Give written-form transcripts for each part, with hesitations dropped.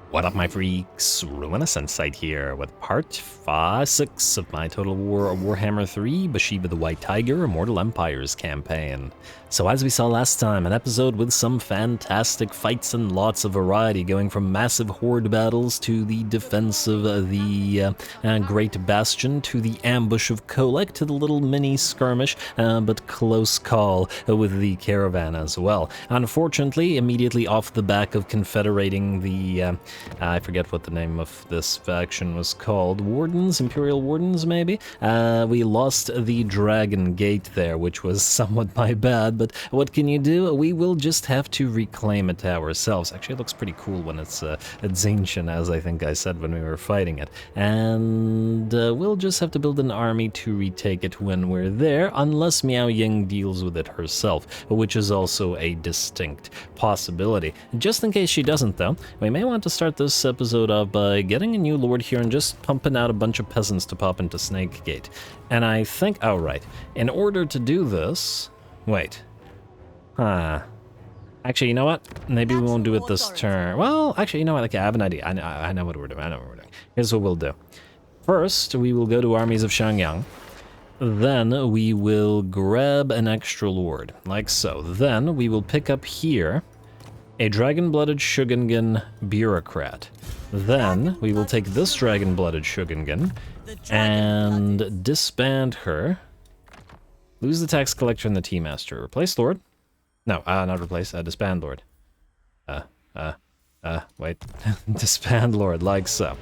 What up, my freaks? RuinusInsight here with part 6 of my Total War Warhammer 3 Bhashiva the White Tiger Immortal Empires campaign. So as we saw last time, an episode with some fantastic fights and lots of variety, going from massive horde battles to the defense of the Great Bastion, to the ambush of Kolek, to the little mini skirmish, but close call with the caravan as well. Unfortunately, immediately off the back of confederating the I forget what the name of this faction was called. Wardens? Imperial Wardens, maybe? We lost the Dragon Gate there, which was somewhat my bad, but what can you do? We will just have to reclaim it ourselves. Actually, it looks pretty cool when it's ancient, as I think I said when we were fighting it. And we'll just have to build an army to retake it when we're there, unless Miao Ying deals with it herself, which is also a distinct possibility. Just in case she doesn't, though, we may want to start this episode off by getting a new lord here and just pumping out a bunch of peasants to pop into Snakegate. And I think, oh right, in order to do this, wait, actually, you know what? Maybe we won't do it this turn. Well, actually, you know what? Okay, I have an idea. I know what we're doing. Here's what we'll do. First, we will go to armies of Shangyang. Then we will grab an extra lord, like so. Then we will pick up here a dragon-blooded Shugengan bureaucrat. Then we will take this dragon-blooded Shugengan and disband her. Lose the tax collector and the tea master. Replace lord. No, not replace, disband lord. Wait. Disband lord, like so.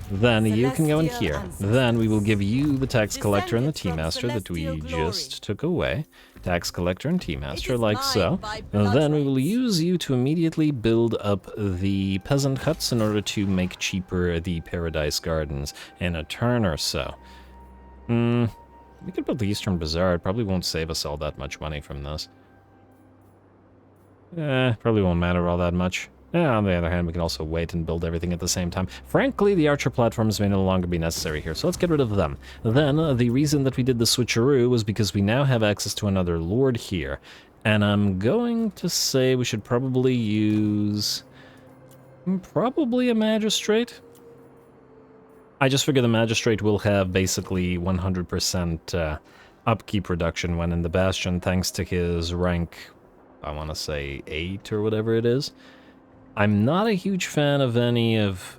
Then you can go in here. Then we will give you the tax collector and the tea master that we just took away. Tax collector and tea master, like so. And then we will use you to immediately build up the peasant huts in order to make cheaper the paradise gardens in a turn or so. We could build the Eastern Bazaar. It probably won't save us all that much money from this. Probably won't matter all that much. Yeah, on the other hand, we can also wait and build everything at the same time. Frankly, the archer platforms may no longer be necessary here, so let's get rid of them. Then, the reason that we did the switcheroo was because we now have access to another lord here. And I'm going to say we should probably use probably a magistrate. I just figure the magistrate will have basically 100% upkeep reduction when in the Bastion, thanks to his rank, I want to say 8 or whatever it is. I'm not a huge fan of any of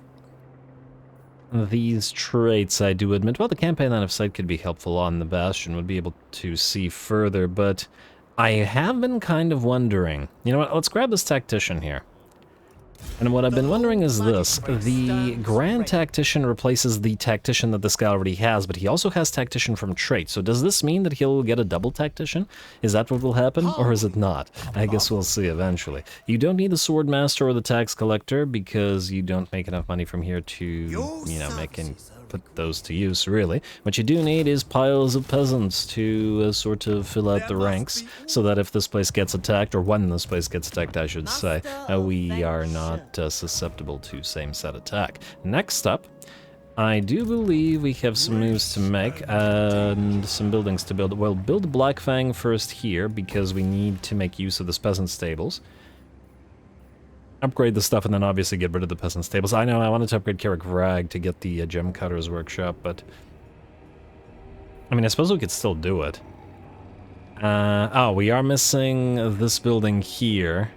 these traits, I do admit. Well, the campaign line of sight could be helpful on the Bastion, would be able to see further, but I have been kind of wondering. You know what, let's grab this tactician here. And what I've been wondering is this. The Grand Tactician replaces the Tactician that this guy already has, but he also has Tactician from trait. So does this mean that he'll get a double Tactician? Is that what will happen, or is it not? I guess we'll see eventually. You don't need the Sword Master or the Tax Collector because you don't make enough money from here to, you know, put those to use, really. What you do need is piles of peasants to sort of fill out the ranks, so that if this place gets attacked, or when this place gets attacked, I should say, we are not susceptible to same-set attack. Next up, I do believe we have some moves to make, and some buildings to build. Well, build Blackfang first here, because we need to make use of this peasant stables. Upgrade the stuff and then obviously get rid of the peasant stables. I know I wanted to upgrade Carrick Vrag to get the gem cutter's workshop, but I mean, I suppose we could still do it. Oh, we are missing this building here,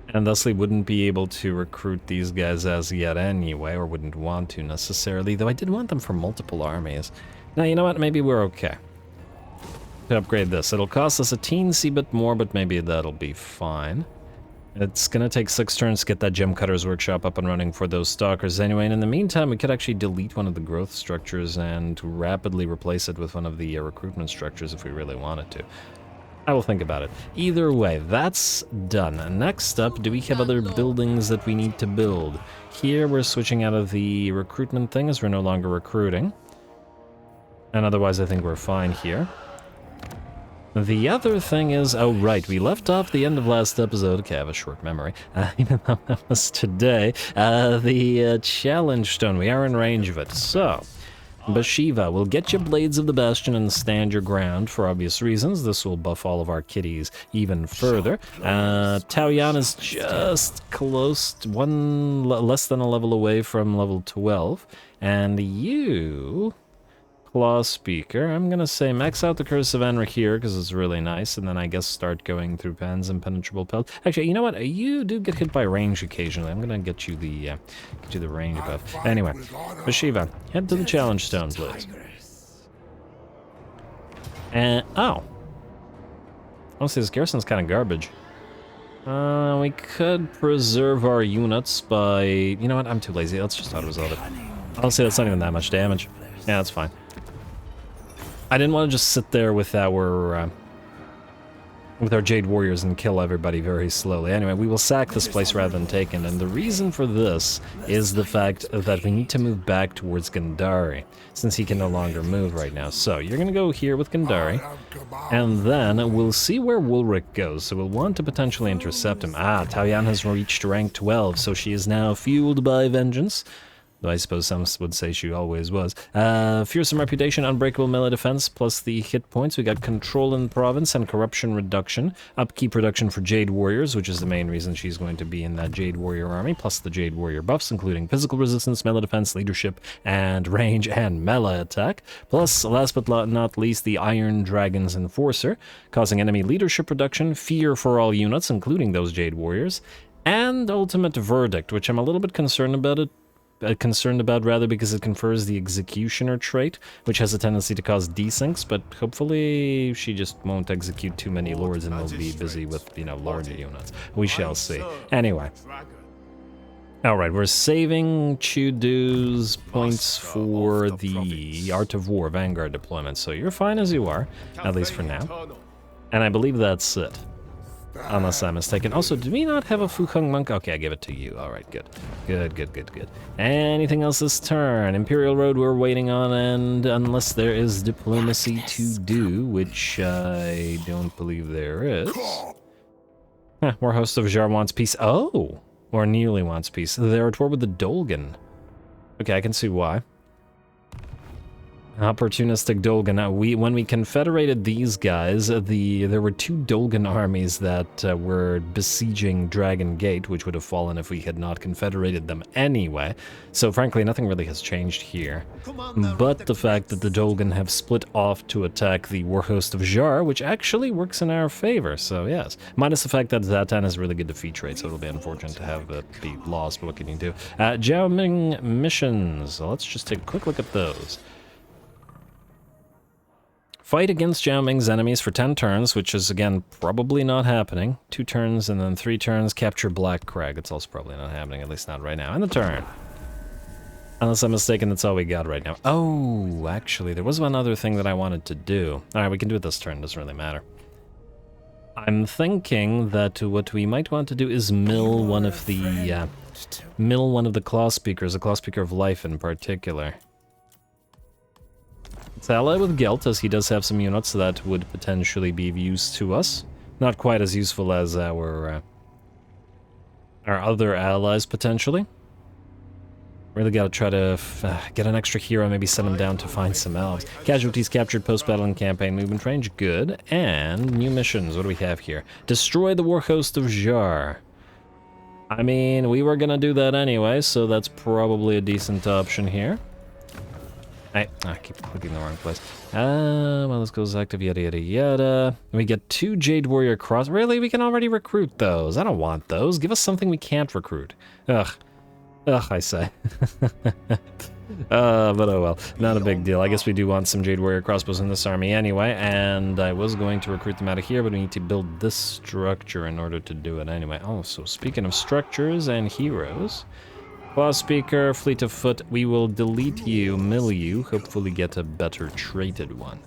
and thusly wouldn't be able to recruit these guys as yet anyway, or wouldn't want to necessarily, though I did want them for multiple armies. Now, you know what? Maybe we're okay to upgrade this. It'll cost us a teensy bit more, but maybe that'll be fine. It's gonna take 6 turns to get that gem cutter's workshop up and running for those stalkers anyway, and in the meantime we could actually delete one of the growth structures and rapidly replace it with one of the recruitment structures if we really wanted to. I will think about it. Either way, that's done. Next up, do we have other buildings that we need to build? Here we're switching out of the recruitment thing as we're no longer recruiting. And otherwise I think we're fine here. The other thing is, oh right, we left off the end of last episode, okay, I have a short memory, even though that was today, the challenge stone, we are in range of it. So, Bhashiva will get you Blades of the Bastion and stand your ground for obvious reasons. This will buff all of our kitties even further. Taoyan is just close to less than a level away from level 12. And you, Claw Speaker, I'm gonna say max out the Curse of Enric here because it's really nice, and then I guess start going through Pan's Impenetrable Pelt. Actually, you know what? You do get hit by range occasionally. I'm gonna get you the range buff. Anyway, Bhashiva, head to the Challenge Stone, please. And honestly, this garrison's kind of garbage. We could preserve our units by... You know what? I'm too lazy. Let's just auto-resolve it. Honestly, that's not even that much damage. Yeah, that's fine. I didn't want to just sit there with our Jade Warriors and kill everybody very slowly. Anyway, we will sack this place rather than take it, and the reason for this is the fact that we need to move back towards Gandhari, since he can no longer move right now. So, you're going to go here with Gandhari, and then we'll see where Wulrich goes, so we'll want to potentially intercept him. Taoyan has reached rank 12, so she is now fueled by vengeance. Though I suppose some would say she always was. Fearsome Reputation, Unbreakable Melee Defense, plus the hit points. We got Control in the Province and Corruption Reduction. Upkeep Reduction for Jade Warriors, which is the main reason she's going to be in that Jade Warrior army, plus the Jade Warrior buffs, including Physical Resistance, Melee Defense, Leadership, and Range and Melee Attack. Plus, last but not least, the Iron Dragon's Enforcer, causing enemy leadership reduction, fear for all units, including those Jade Warriors, and Ultimate Verdict, which I'm a little bit concerned about because it confers the Executioner trait, which has a tendency to cause desyncs, but hopefully she just won't execute too many lords and will be busy with, you know, larger units. We shall see. Anyway. Alright, we're saving Chudu's points for the Art of War Vanguard deployment, so you're fine as you are, at least for now. And I believe that's it. Unless I'm mistaken. Also, do we not have a Fuheng Monk? Okay, I give it to you. Alright, good. Good. Anything else this turn? Imperial Road we're waiting on, and unless there is diplomacy to do, which I don't believe there is. War Host of Jar wants peace. Oh! Or nearly wants peace. They're at war with the Dolgan. Okay, I can see why. Opportunistic Dolgan. When we confederated these guys, there were two Dolgan armies that were besieging Dragon Gate, which would have fallen if we had not confederated them anyway. So frankly, nothing really has changed here. But the fact that the Dolgan have split off to attack the Warhost of Jar, which actually works in our favor, so yes. Minus the fact that Zatan has really good defeat rate, so it'll be unfortunate to have it be lost, but what can you do? Jiaoming missions. So let's just take a quick look at those. Fight against Jiaoming's enemies for 10 turns, which is, again, probably not happening. 2 turns and then 3 turns. Capture Black Crag. It's also probably not happening, at least not right now. And the turn. Unless I'm mistaken, that's all we got right now. Oh, actually, there was one other thing that I wanted to do. Alright, we can do it this turn. Doesn't really matter. I'm thinking that what we might want to do is mill one of the Claw Speakers, a Claw Speaker of Life in particular. It's allied with Gelt, as he does have some units that would potentially be of use to us. Not quite as useful as our other allies, potentially. Really gotta try to get an extra hero, maybe send him down to find some elves. Casualties captured post-battle and campaign movement range, good. And new missions, what do we have here? Destroy the Warhost of Jar. I mean, we were gonna do that anyway, so that's probably a decent option here. I keep clicking the wrong place. Well, this goes active, yada yada yada. We get 2 Jade Warrior Cross. Really? We can already recruit those. I don't want those. Give us something we can't recruit. Ugh, I say. But oh well, not a big deal. I guess we do want some Jade Warrior Crossbows in this army anyway, and I was going to recruit them out of here, but we need to build this structure in order to do it anyway. Oh, so speaking of structures and heroes... Claw Speaker, Fleet of Foot, we will delete you, mill you, hopefully get a better traded one.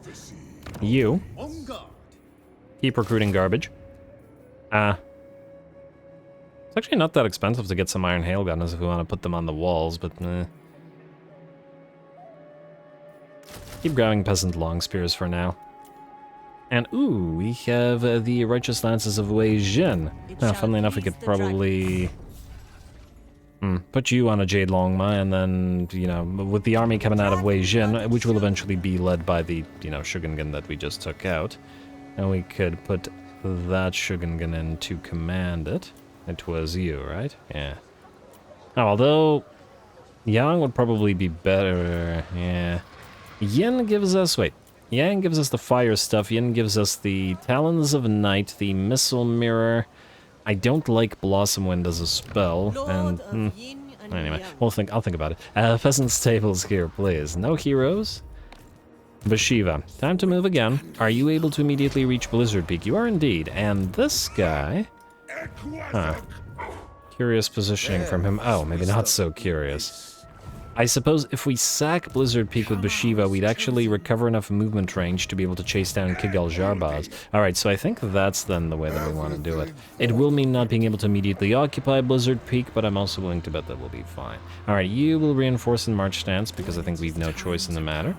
You. Keep recruiting garbage. It's actually not that expensive to get some Iron Hail Gunners if we want to put them on the walls, but keep grabbing Peasant Long Spears for now. And ooh, we have the Righteous Lances of Wei Jin. Now, funnily enough, we could probably... Put you on a Jade Longma, and then, you know, with the army coming out of Wei Jin, which will eventually be led by the, you know, Shogungan that we just took out, and we could put that Shogungan in to command it. It was you, right? Yeah. Oh, although Yang would probably be better. Yeah. Yin gives us... Wait. Yang gives us the fire stuff. Yin gives us the Talons of Night, the Missile Mirror. I don't like Blossom Wind as a spell, and... anyway, I'll think about it. Peasant's Tables here, please. No heroes? Bhashiva, time to move again. Are you able to immediately reach Blizzard Peak? You are indeed. And this guy... Huh. Curious positioning from him. Oh, maybe not so curious. I suppose if we sack Blizzard Peak with Bhashiva, we'd actually recover enough movement range to be able to chase down Kigal Jarbaz. Alright, so I think that's then the way that we want to do it. It will mean not being able to immediately occupy Blizzard Peak, but I'm also willing to bet that we'll be fine. Alright, you will reinforce in March stance, because I think we've no choice in the matter.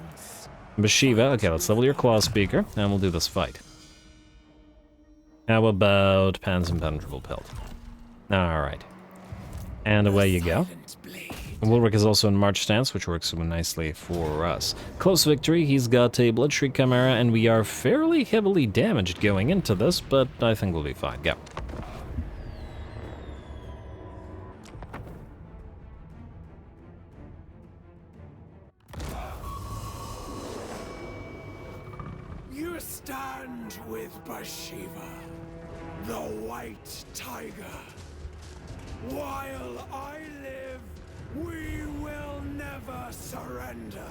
Bhashiva, okay, let's level your Claw Speaker, and we'll do this fight. How about Pan's Impenetrable Pelt? Alright. And away you go. Wilric is also in March stance, which works nicely for us. Close victory, he's got a Bloodshriek Chimera, and we are fairly heavily damaged going into this, but I think we'll be fine. Go. You stand with Bhashiva, the White Tiger. While I live, we will never surrender.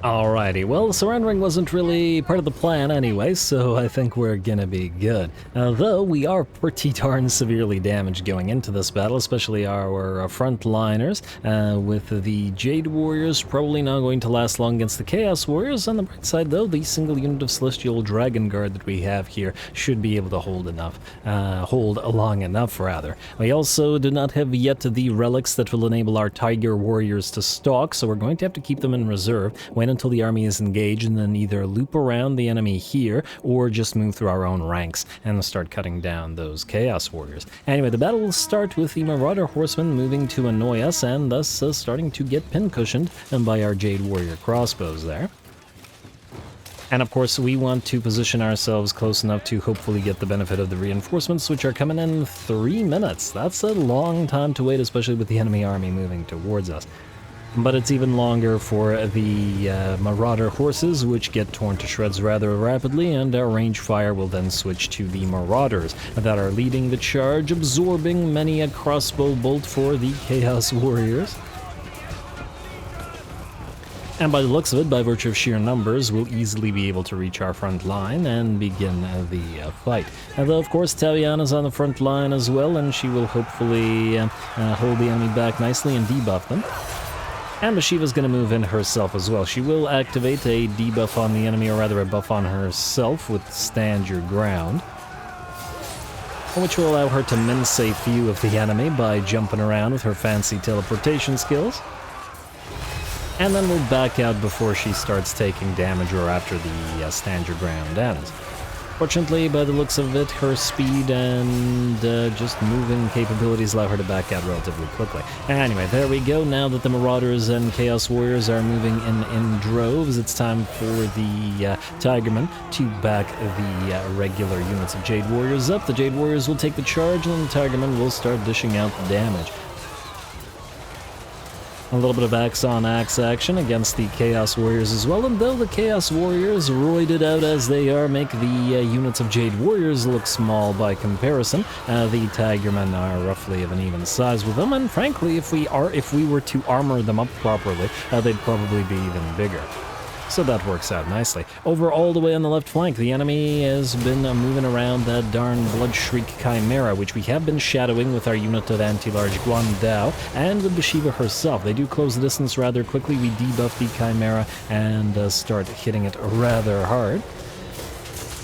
Alrighty, well, surrendering wasn't really part of the plan anyway, so I think we're gonna be good. Though we are pretty darn severely damaged going into this battle, especially our frontliners, with the Jade Warriors probably not going to last long against the Chaos Warriors. On the bright side, though, the single unit of Celestial Dragon Guard that we have here should be able to hold long enough, rather. We also do not have yet the relics that will enable our Tiger Warriors to stalk, so we're going to have to keep them in reserve. Wait until the army is engaged and then either loop around the enemy here or just move through our own ranks and start cutting down those Chaos Warriors. Anyway, the battle will start with the Marauder Horsemen moving to annoy us and thus starting to get pincushioned by our Jade Warrior crossbows there. And of course, we want to position ourselves close enough to hopefully get the benefit of the reinforcements, which are coming in 3 minutes. That's a long time to wait, especially with the enemy army moving towards us. But it's even longer for the Marauder horses, which get torn to shreds rather rapidly, and our range fire will then switch to the Marauders that are leading the charge, absorbing many a crossbow bolt for the Chaos Warriors. And by the looks of it, by virtue of sheer numbers, we'll easily be able to reach our front line and begin the fight. Although, of course, Taviana's on the front line as well, and she will hopefully hold the enemy back nicely and debuff them. And Bhashiva's going to move in herself as well. She will activate a debuff on the enemy, or rather a buff on herself with Stand Your Ground, which will allow her to mince a few of the enemy by jumping around with her fancy teleportation skills. And then we'll back out before she starts taking damage or after the Stand Your Ground ends. Fortunately, by the looks of it, her speed and just moving capabilities allow her to back out relatively quickly. Anyway, there we go. Now that the Marauders and Chaos Warriors are moving in droves, it's time for the Tigermen to back the regular units of Jade Warriors up. The Jade Warriors will take the charge, and the Tigermen will start dishing out the damage. A little bit of axe-on-axe action against the Chaos Warriors as well, and though the Chaos Warriors, roided out as they are, make the units of Jade Warriors look small by comparison, the Tigermen are roughly of an even size with them, and frankly, if we were to armor them up properly, they'd probably be even bigger. So that works out nicely. Over all the way on the left flank, the enemy has been moving around that darn Bloodshriek Chimera, which we have been shadowing with our unit of anti-large Guandao, and with Bhashiva herself. They do close the distance rather quickly. We debuff the Chimera and start hitting it rather hard,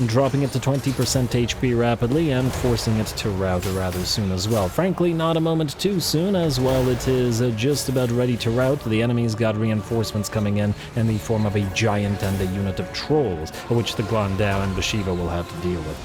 dropping it to 20% HP rapidly and forcing it to rout rather soon as well. Frankly, not a moment too soon, as while it is just about ready to rout, the enemy's got reinforcements coming in the form of a giant and a unit of trolls, which the Guandao and Bhashiva will have to deal with.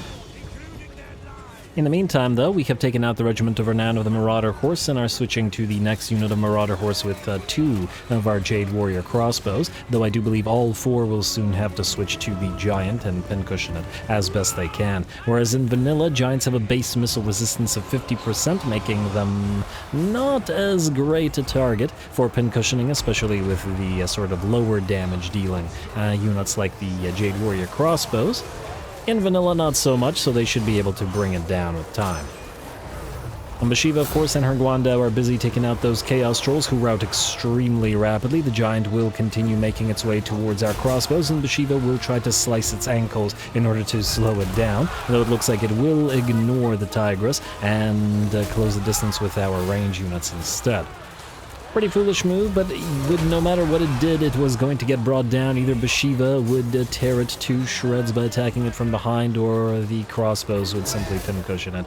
In the meantime, though, we have taken out the regiment of renown of the Marauder Horse and are switching to the next unit of Marauder Horse with 2 of our Jade Warrior crossbows, though I do believe all 4 will soon have to switch to the Giant and pincushion it as best they can. Whereas in vanilla, Giants have a base missile resistance of 50%, making them not as great a target for pincushioning, especially with the sort of lower damage dealing units like the Jade Warrior crossbows. In vanilla, not so much, so they should be able to bring it down with time. And Bhashiva, of course, and her Guandao are busy taking out those Chaos Trolls who rout extremely rapidly. The Giant will continue making its way towards our crossbows, and Bhashiva will try to slice its ankles in order to slow it down, though it looks like it will ignore the Tigress and close the distance with our range units instead. Pretty foolish move, but no matter what it did, it was going to get brought down. Either Bhashiva would tear it to shreds by attacking it from behind, or the crossbows would simply pincushion it.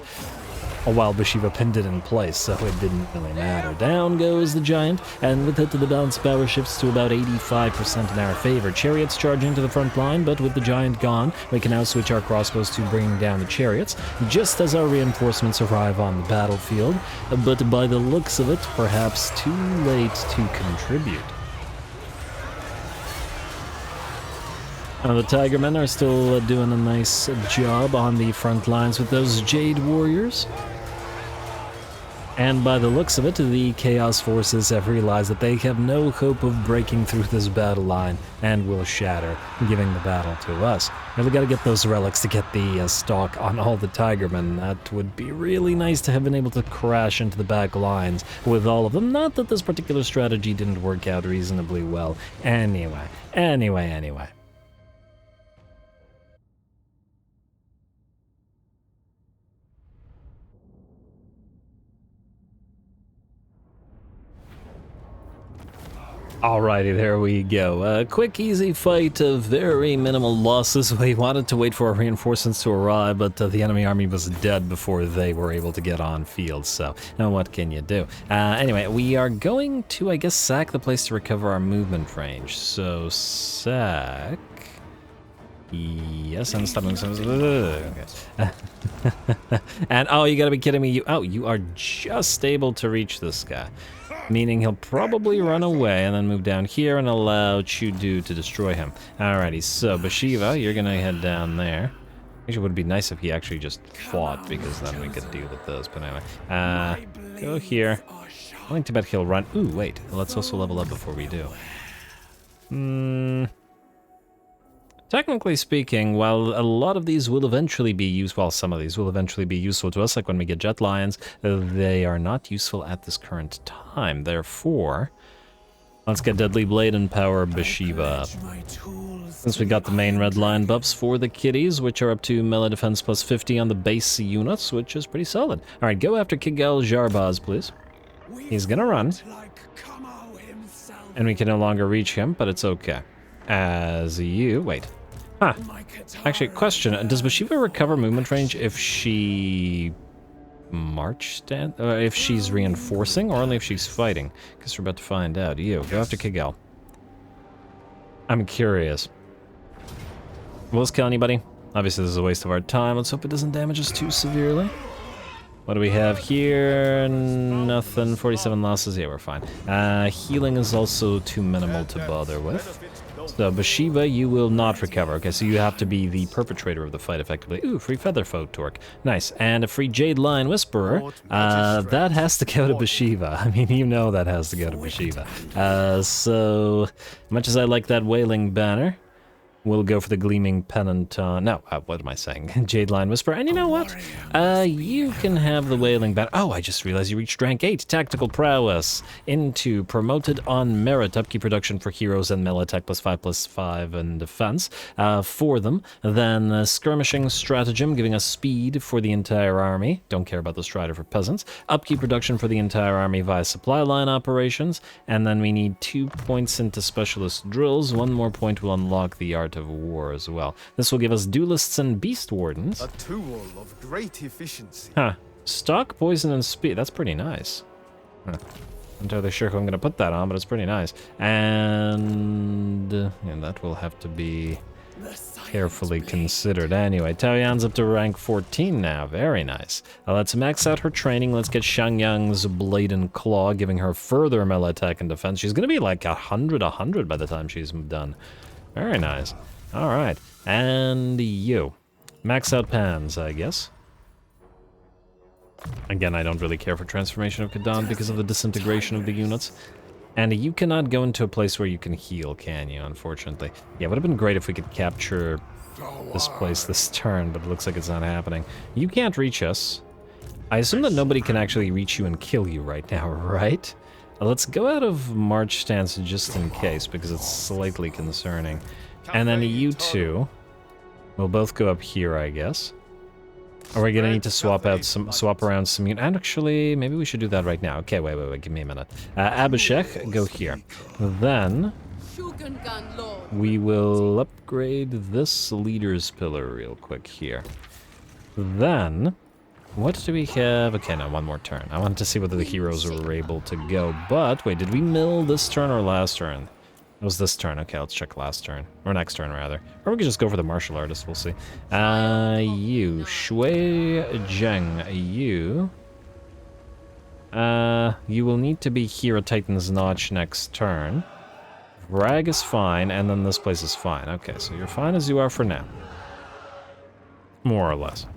While Bhashiva pinned it in place, so it didn't really matter. Down goes the Giant, and with it the balance power shifts to about 85% in our favor. Chariots charging to the front line, but with the Giant gone, we can now switch our crossbows to bringing down the chariots, just as our reinforcements arrive on the battlefield, but by the looks of it, perhaps too late to contribute. The Tigermen are still doing a nice job on the front lines with those Jade Warriors. And by the looks of it, the Chaos Forces have realized that they have no hope of breaking through this battle line and will shatter, giving the battle to us. Really gotta get those relics to get the stock on all the Tigermen. That would be really nice to have been able to crash into the back lines with all of them. Not that this particular strategy didn't work out reasonably well. Anyway. Alrighty, there we go. A quick, easy fight, very minimal losses. We wanted to wait for our reinforcements to arrive, but the enemy army was dead before they were able to get on field, so now what can you do? Anyway, we are going to, I guess, sack the place to recover our movement range. So, sack... Yes, I'm stopping. Okay. And, oh, you gotta be kidding me. You are just able to reach this guy. Meaning he'll probably run away and then move down here and allow Chudu to destroy him. Alrighty, so Bhashiva, you're gonna head down there. Actually, it would be nice if he actually just fought, because then we could deal with those. But anyway, go here. I think to bet he'll run. Ooh, wait. Let's also level up before we do. Technically speaking, while a lot of these will eventually be used, well, some of these will eventually be useful to us, like when we get Jet Lions, they are not useful at this current time. Therefore, let's get Deadly Blade and power Bhashiva up. Since we got the main red line buffs for the kitties, which are up to melee defense plus 50 on the base units, which is pretty solid. Alright, go after Kigal Jarbaz, please. He's gonna run. And we can no longer reach him, but it's okay. As you... wait. Huh. Actually, question. Does Bhashiva recover movement range if she... if she's reinforcing, or only if she's fighting? Because we're about to find out. You, go after Kigal. I'm curious. Will this kill anybody? Obviously, this is a waste of our time. Let's hope it doesn't damage us too severely. What do we have here? Nothing. 47 losses. Yeah, we're fine. Healing is also too minimal to bother with. So, Bhashiva, you will not recover. Okay, so you have to be the perpetrator of the fight, effectively. Ooh, free Feather Folk Torque. Nice. And a free Jade Lion Whisperer. That has to go to Bhashiva. I mean, you know that has to go to Bhashiva. So, much as I like that Wailing Banner, we'll go for the Gleaming Pennant. No, what am I saying? Jade Lion Whisper. And you know what? You can have the Wailing Banner. Oh, I just realized you reached rank 8. Tactical Prowess. Into Promoted on Merit. Upkeep production for heroes and melee attack +5/+5 and defense for them. Then Skirmishing Stratagem, giving us speed for the entire army. Don't care about the Strider for peasants. Upkeep production for the entire army via supply line operations. And then we need 2 points into Specialist Drills. 1 more point will unlock the Art of War as well. This will give us Duelists and Beast Wardens. A tool of great efficiency. Huh. Stock, Poison, and Speed. That's pretty nice. Huh. I'm not entirely sure who I'm going to put that on, but it's pretty nice. And that will have to be carefully considered. Anyway, Taoyuan's up to rank 14 now. Very nice. Let's max out her training. Let's get Xiangyang's Blade and Claw, giving her further melee attack and defense. She's going to be like 100 by the time she's done. Very nice. All right. And you. Max out Pans, I guess. Again, I don't really care for Transformation of Kadan because of the disintegration of the units. And you cannot go into a place where you can heal, can you, unfortunately? Yeah, it would have been great if we could capture this place this turn, but it looks like it's not happening. You can't reach us. I assume that nobody can actually reach you and kill you right now, right? Let's go out of March stance just in case, because it's slightly concerning. And then you two will both go up here, I guess. Are we gonna need to swap around some and actually, maybe we should do that right now. Okay, wait, give me a minute. Abhishek, go here. Then we will upgrade this leader's pillar real quick here. Then, what do we have? Okay, now one more turn. I wanted to see whether the heroes were able to go, but wait, did we mill this turn or last turn? It was this turn. Okay, let's check last turn. Or next turn, rather. Or we could just go for the martial artist, we'll see. You. Shui Zheng. You will need to be here at Titan's Notch next turn. Vrag is fine, and then this place is fine. Okay, so you're fine as you are for now. More or less.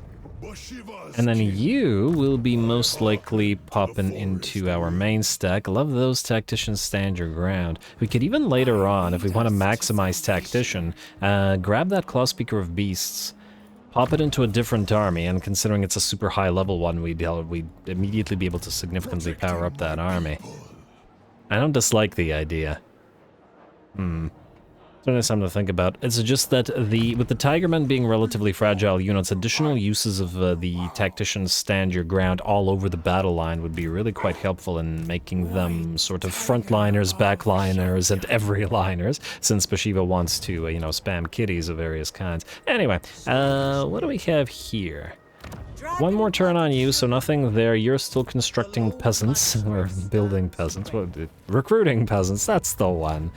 And then you will be most likely popping into our main stack. Love those tacticians stand your ground. We could even later on, if we want to maximize tactician, grab that Claw Speaker of Beasts, pop it into a different army, and considering it's a super high level one, we'd immediately be able to significantly power up that army. I don't dislike the idea. Certainly something to think about. It's just that with the Tigermen being relatively fragile units, additional uses of the tacticians stand your ground all over the battle line would be really quite helpful in making them sort of frontliners, backliners, and every-liners, since Bhashiva wants to, spam kitties of various kinds. Anyway, what do we have here? One more turn on you, so nothing there. You're still constructing peasants, or building peasants. Recruiting peasants, that's the one.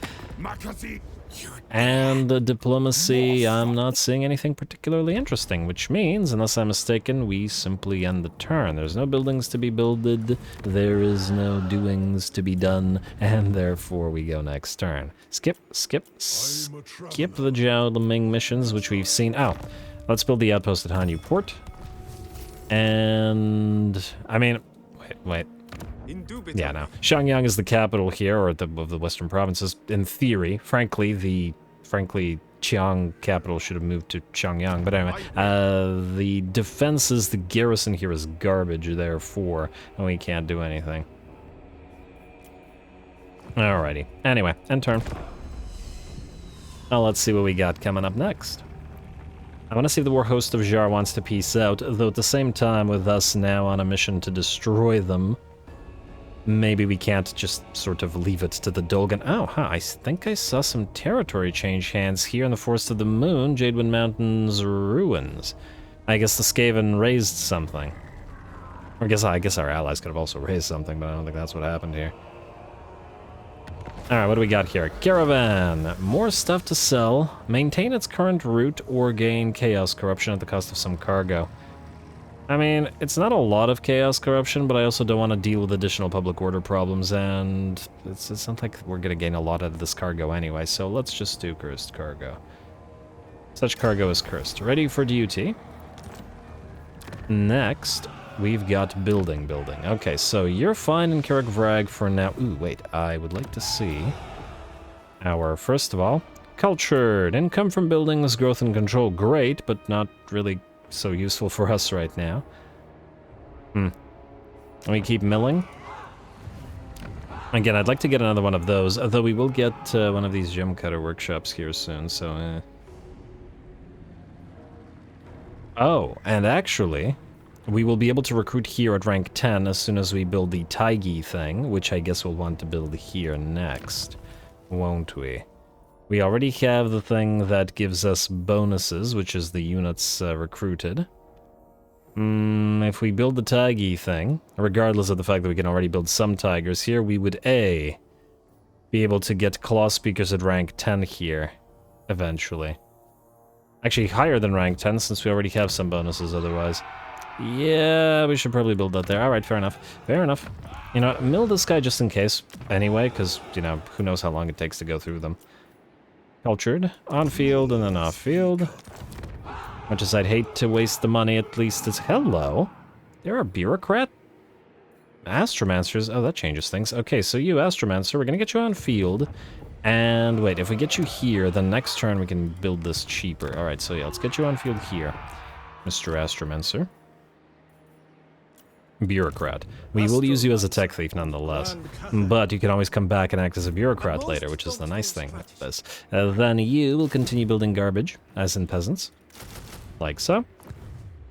And the diplomacy, I'm not seeing anything particularly interesting, which means, unless I'm mistaken, we simply end the turn. There's no buildings to be builded, there is no doings to be done, and therefore we go next turn. Skip the Jiao Liming missions, which we've seen. Oh, let's build the outpost at Hanyu Port. And, I mean, wait. Yeah, no. Xiangyang is the capital here, or of the western provinces. In theory, frankly, Qiang capital should have moved to Xiangyang. But anyway, the defenses, the garrison here is garbage, therefore, and we can't do anything. Alrighty. Anyway, end turn. Now let's see what we got coming up next. I want to see if the war host of Zhar wants to peace out, though at the same time, with us now on a mission to destroy them, maybe we can't just sort of leave it to the Dolgan. Oh, I think I saw some territory change hands here in the Forest of the Moon, Jadewind Mountains ruins. I guess the Skaven raised something. Or I guess our allies could have also raised something, but I don't think that's what happened here. Alright, what do we got here? Caravan. More stuff to sell. Maintain its current route or gain Chaos Corruption at the cost of some cargo. I mean, it's not a lot of Chaos Corruption, but I also don't want to deal with additional public order problems, and it's not like we're going to gain a lot out of this cargo anyway, so let's just do Cursed Cargo. Such cargo is cursed. Ready for duty. Next, we've got building. Okay, so you're fine in Karak Vrag for now. Ooh, wait, I would like to see our, first of all, cultured. Income from buildings, growth and control, great, but not really so useful for us right now. Let me keep milling. Again, I'd like to get another one of those, although we will get one of these gem cutter workshops here soon, so Oh, and actually, we will be able to recruit here at rank 10 as soon as we build the Taigi thing, which I guess we'll want to build here next, won't we? We already have the thing that gives us bonuses, which is the units recruited. If we build the Taigi thing, regardless of the fact that we can already build some Tigers here, we would A, be able to get Claw Speakers at rank 10 here, eventually. Actually, higher than rank 10, since we already have some bonuses otherwise. Yeah, we should probably build that there. Alright, fair enough. Fair enough. You know, mill this guy just in case, anyway, because, you know, who knows how long it takes to go through them. Cultured, on field, and then off field. Much as I'd hate to waste the money, at least it's... Hello? There are bureaucrat? Astromancers? Oh, that changes things. Okay, so you, Astromancer, we're gonna get you on field. And wait, if we get you here, then next turn we can build this cheaper. Alright, so yeah, let's get you on field here, Mr. Astromancer. Bureaucrat. We will use you as a tech thief nonetheless, but you can always come back and act as a bureaucrat later, which is the nice thing with this. Then you will continue building garbage, as in peasants, like so.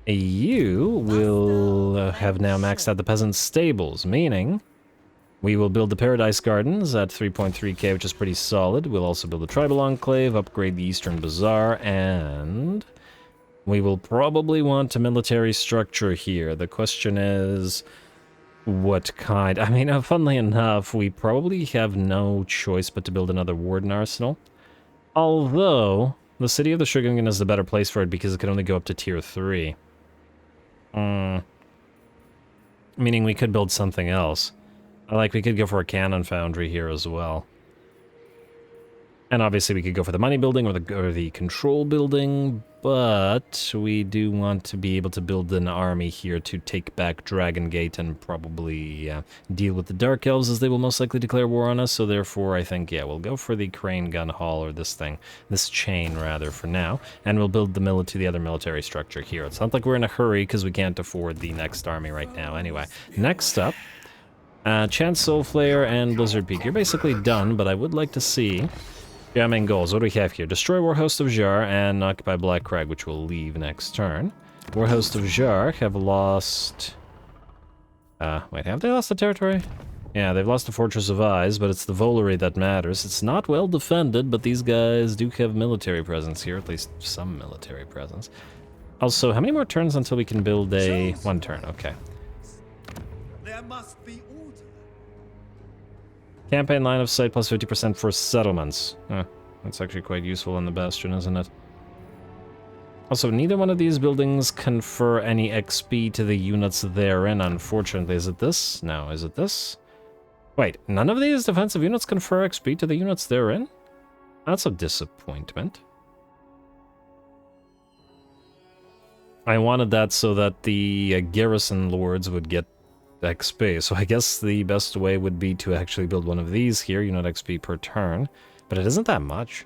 You will have now maxed out the peasant stables, meaning we will build the Paradise Gardens at 3.3k, which is pretty solid. We'll also build the Tribal Enclave, upgrade the Eastern Bazaar, and we will probably want a military structure here. The question is, what kind? I mean, funnily enough, we probably have no choice but to build another Warden Arsenal. Although, the City of the Shogun is the better place for it because it can only go up to tier 3. Meaning we could build something else. Like, we could go for a cannon foundry here as well. And obviously we could go for the money building or the control building, but we do want to be able to build an army here to take back Dragon Gate and probably deal with the Dark Elves, as they will most likely declare war on us. So therefore I think, yeah, we'll go for the Crane Gun Hall, or this chain rather, for now, and we'll build the other military structure here. It's not like we're in a hurry because we can't afford the next army right now. Anyway, next up, Chance Soulflayer and Blizzard Peak. You're basically done, but I would like to see... Yeah, main goals. What do we have here? Destroy Warhost of Jar and occupy Black Crag, which we'll leave next turn. Warhost of Jar have lost... wait, have they lost the territory? Yeah, they've lost the Fortress of Eyes, but it's the Volary that matters. It's not well defended, but these guys do have military presence here, at least some military presence. Also, how many more turns until we can build a... One turn, okay. There must be order. Campaign line of sight plus 50% for settlements. That's actually quite useful in the Bastion, isn't it? Also, neither one of these buildings confer any XP to the units therein, unfortunately. Is it this? No, is it this? Wait, none of these defensive units confer XP to the units therein? That's a disappointment. I wanted that so that the garrison lords would get XP, so I guess the best way would be to actually build one of these here, unit XP per turn, but it isn't that much.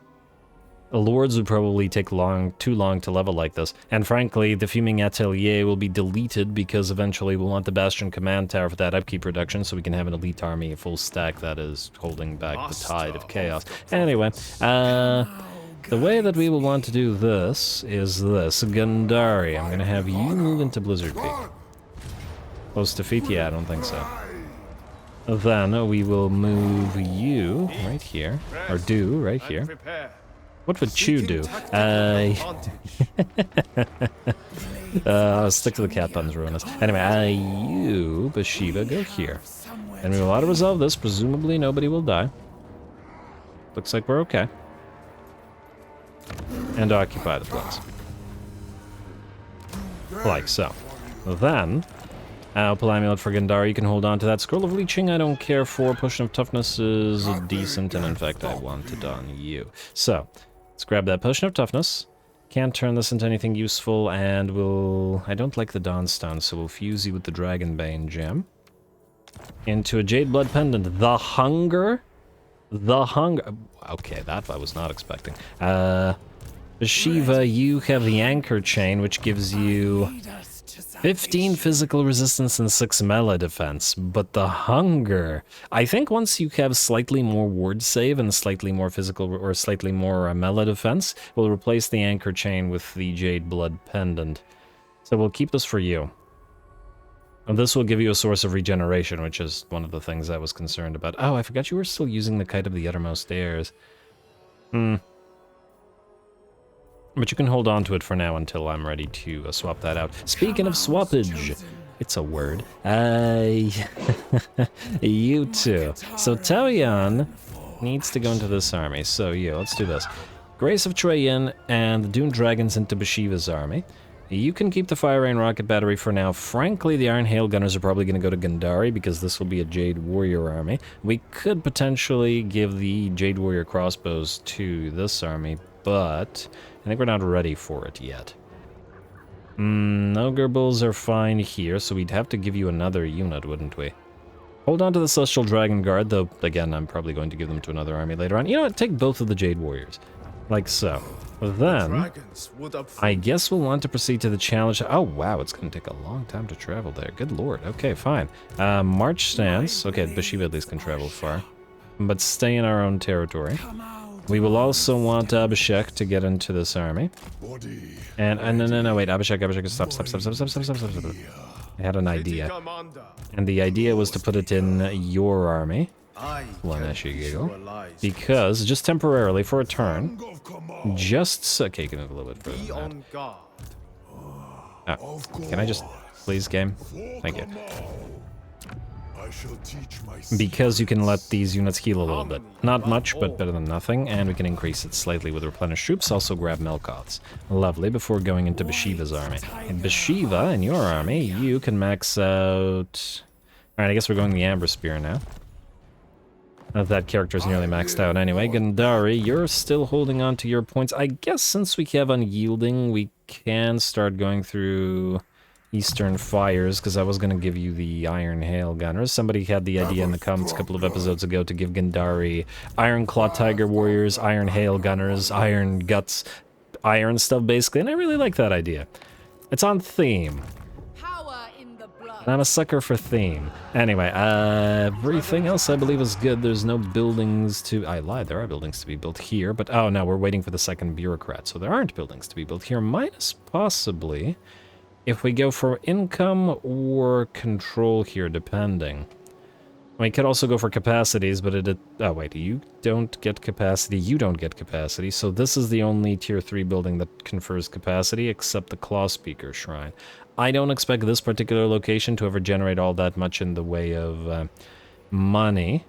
The lords would probably take too long to level like this, and frankly, the Fuming Atelier will be deleted because eventually we'll want the Bastion Command Tower for that upkeep reduction, so we can have an elite army, a full stack that is holding back the tide of chaos. Anyway, the way that we will want to do this is this. Gundari, I'm gonna have you move into Blizzard Peak. Close defeat? Yeah, I don't think so. Then we will move you right here, or do right here. What would Chu do? Stick to the cat buttons, Ruinous. Anyway, you, Bhashiva, go here. And we will auto-resolve this, presumably nobody will die. Looks like we're okay. And occupy the place. Like so. Then... Opal Amulet for Gandhar, you can hold on to that. Scroll of Leeching I don't care for. Potion of Toughness is decent, and in fact I want it on you. So, let's grab that Potion of Toughness. Can't turn this into anything useful, and we'll... I don't like the Dawnstone, so we'll fuse you with the Dragonbane gem. Into a Jade Blood Pendant. The Hunger? The Hunger... Okay, that I was not expecting. Bhashiva, you have the Anchor Chain, which gives you... 15 physical resistance and 6 melee defense, but the Hunger... I think once you have slightly more ward save and slightly more physical or slightly more melee defense, we'll replace the Anchor Chain with the Jade Blood Pendant. So we'll keep this for you. And this will give you a source of regeneration, which is one of the things I was concerned about. Oh, I forgot you were still using the Kite of the Uttermost Airs. But you can hold on to it for now until I'm ready to swap that out. Speaking of swappage, it's a word. You too. So Taoyan needs to go into this army. So yeah, let's do this. Grace of Treyin and the Doomed Dragons into Bhashiva's army. You can keep the Fire Rain Rocket Battery for now. Frankly, the Iron Hail Gunners are probably going to go to Gandhari because this will be a Jade Warrior army. We could potentially give the Jade Warrior crossbows to this army, but I think we're not ready for it yet. Ogre Bulls are fine here, so we'd have to give you another unit, wouldn't we? Hold on to the Celestial Dragon Guard, though, again, I'm probably going to give them to another army later on. You know what? Take both of the Jade Warriors. Like so. Then, I guess we'll want to proceed to the challenge. Oh, wow, it's going to take a long time to travel there. Good lord. Okay, fine. March stance. Okay, Bhashiva at least can travel far. But stay in our own territory. We will also want Abhishek to get into this army. And no, wait, Abhishek, stop. I had an idea. And the idea was to put it in your army. Because, just temporarily, for a turn, okay, you can move a little bit further than that. Oh, can I just, please, game? Thank you. Because you can let these units heal a little bit. Not much, but better than nothing, and we can increase it slightly with replenished troops, also grab Melkoths. Lovely, before going into Bhashiva's army. In Bhashiva, in your army, you can max out... Alright, I guess we're going the Amber Spear now. That character's nearly maxed out anyway. Gandhari, you're still holding on to your points. I guess since we have Unyielding, we can start going through Eastern Fires, because I was going to give you the Iron Hail Gunners. Somebody had the idea in the comments a couple of episodes ago to give Gandhari Iron Claw Tiger Warriors, Iron Hail Gunners, Iron Guts, Iron stuff basically, and I really like that idea. It's on theme. I'm a sucker for theme. Anyway, everything else I believe is good. There's no buildings to... I lied, there are buildings to be built here, but oh no, we're waiting for the second bureaucrat, so there aren't buildings to be built here, minus possibly if we go for income or control here, depending. We could also go for capacities, but oh wait, you don't get capacity, you don't get capacity, so this is the only tier 3 building that confers capacity, except the Claw Speaker Shrine. I don't expect this particular location to ever generate all that much in the way of money.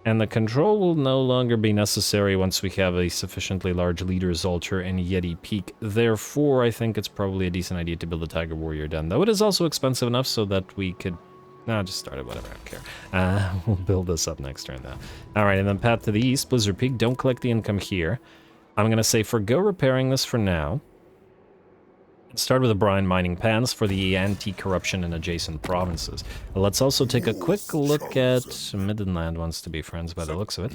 And the control will no longer be necessary once we have a sufficiently large leader's altar in Yeti Peak. Therefore, I think it's probably a decent idea to build a Tiger Warrior Den. Though it is also expensive enough so that we could... No, just start it, whatever, I don't care. We'll build this up next turn, though. Alright, and then path to the east, Blizzard Peak. Don't collect the income here. I'm going to say forgo repairing this for now. Start with the brine mining pans for the anti-corruption in adjacent provinces. Let's also take a quick look at... Middenland wants to be friends by the looks of it.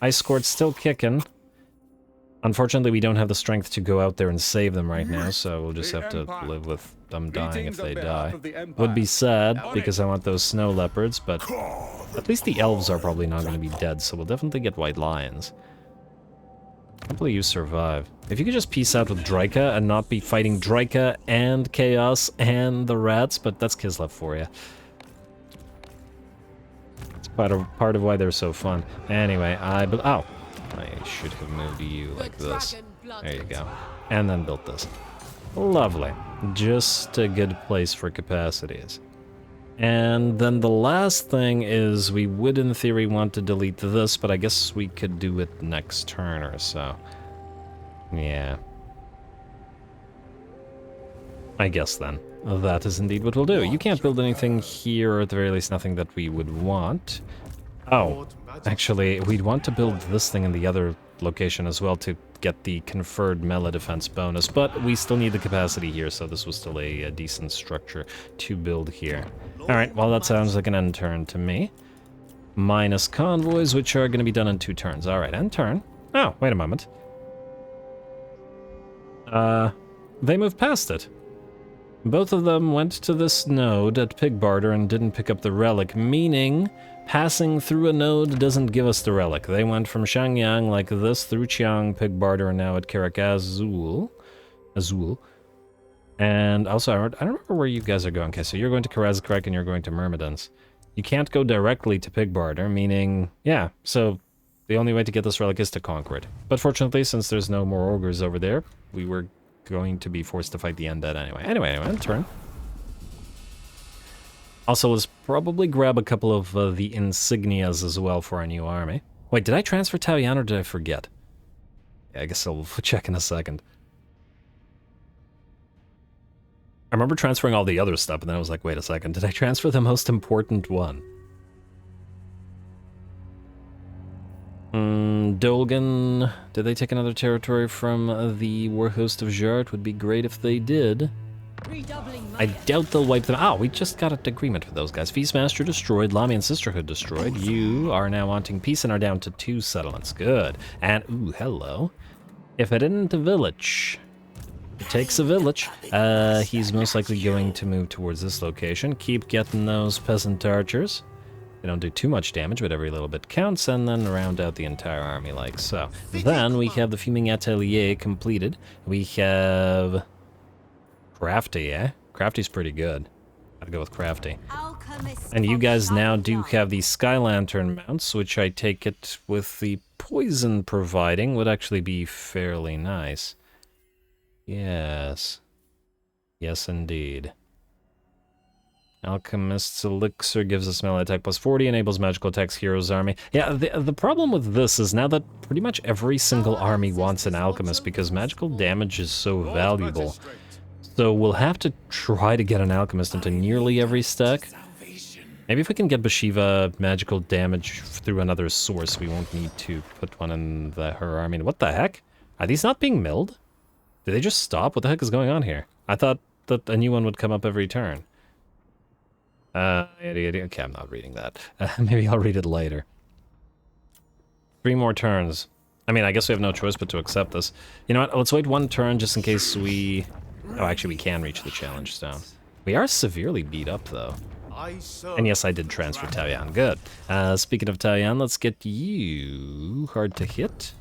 Ice Court's still kicking. Unfortunately, we don't have the strength to go out there and save them right now, so we'll just have to live with them dying if they die. Would be sad, because I want those snow leopards, but at least the elves are probably not going to be dead, so we'll definitely get white lions. Hopefully you survive. If you could just peace out with Draika and not be fighting Draika and Chaos and the rats, but that's Kislev for you. It's part of why they're so fun. Anyway, I should have moved you like this. There you go. And then built this. Lovely. Just a good place for capacities. And then the last thing is we would in theory want to delete this, but I guess we could do it next turn or so. Yeah. I guess then. That is indeed what we'll do. You can't build anything here, or at the very least nothing that we would want. Oh, actually, we'd want to build this thing in the other location as well to get the conferred melee defense bonus, but we still need the capacity here, so this was still a decent structure to build here. Alright, well that sounds like an end turn to me. Minus convoys, which are going to be done in 2 turns. Alright, end turn. Oh, wait a moment. They moved past it. Both of them went to this node at Pigbarter and didn't pick up the relic, meaning passing through a node doesn't give us the relic. They went from Shangyang like this through Chiang, Pigbarter, and now at Karak Azul. And also, I don't remember where you guys are going. Okay, so you're going to Karazkrek and you're going to Myrmidons. You can't go directly to Pigbarter, meaning, yeah, so the only way to get this relic is to conquer it. But fortunately, since there's no more ogres over there, we were going to be forced to fight the undead anyway. Anyway, end turn. Also, let's probably grab a couple of the insignias as well for our new army. Wait, did I transfer Taoyan or did I forget? I guess I'll check in a second. I remember transferring all the other stuff, and then I was like, wait a second, did I transfer the most important one? Dolgan, did they take another territory from the Warhost of Jart? Would be great if they did. I doubt they'll wipe them out. We just got an agreement with those guys. Feastmaster destroyed, Lamian Sisterhood destroyed. You are now wanting peace and are down to 2 settlements. Good. And, ooh, hello. If it isn't a village, it takes a village. He's most likely going to move towards this location. Keep getting those peasant archers. They don't do too much damage, but every little bit counts, and then round out the entire army like so. Then we have the Fuming Atelier completed. We have Crafty, eh? Crafty's pretty good. Gotta go with Crafty. And you guys now do have the Sky Lantern mounts, which I take it with the poison providing would actually be fairly nice. Yes. Yes, indeed. Alchemist's Elixir gives us melee attack plus 40, enables magical attacks hero's army. Yeah, the problem with this is now that pretty much every single army wants an alchemist because magical damage is so valuable. So we'll have to try to get an alchemist into nearly every stack. Maybe if we can get Bhashiva magical damage through another source, we won't need to put one in her army. What the heck? Are these not being milled? Did they just stop? What the heck is going on here? I thought that a new one would come up every turn. Okay, I'm not reading that. Maybe I'll read it later. 3 more turns. I mean, I guess we have no choice but to accept this. You know what? Let's wait 1 turn just in case we... Oh, actually, we can reach the challenge stone. We are severely beat up, though. And yes, I did transfer Taoyan. Good. Speaking of Taoyan, let's get you hard to hit.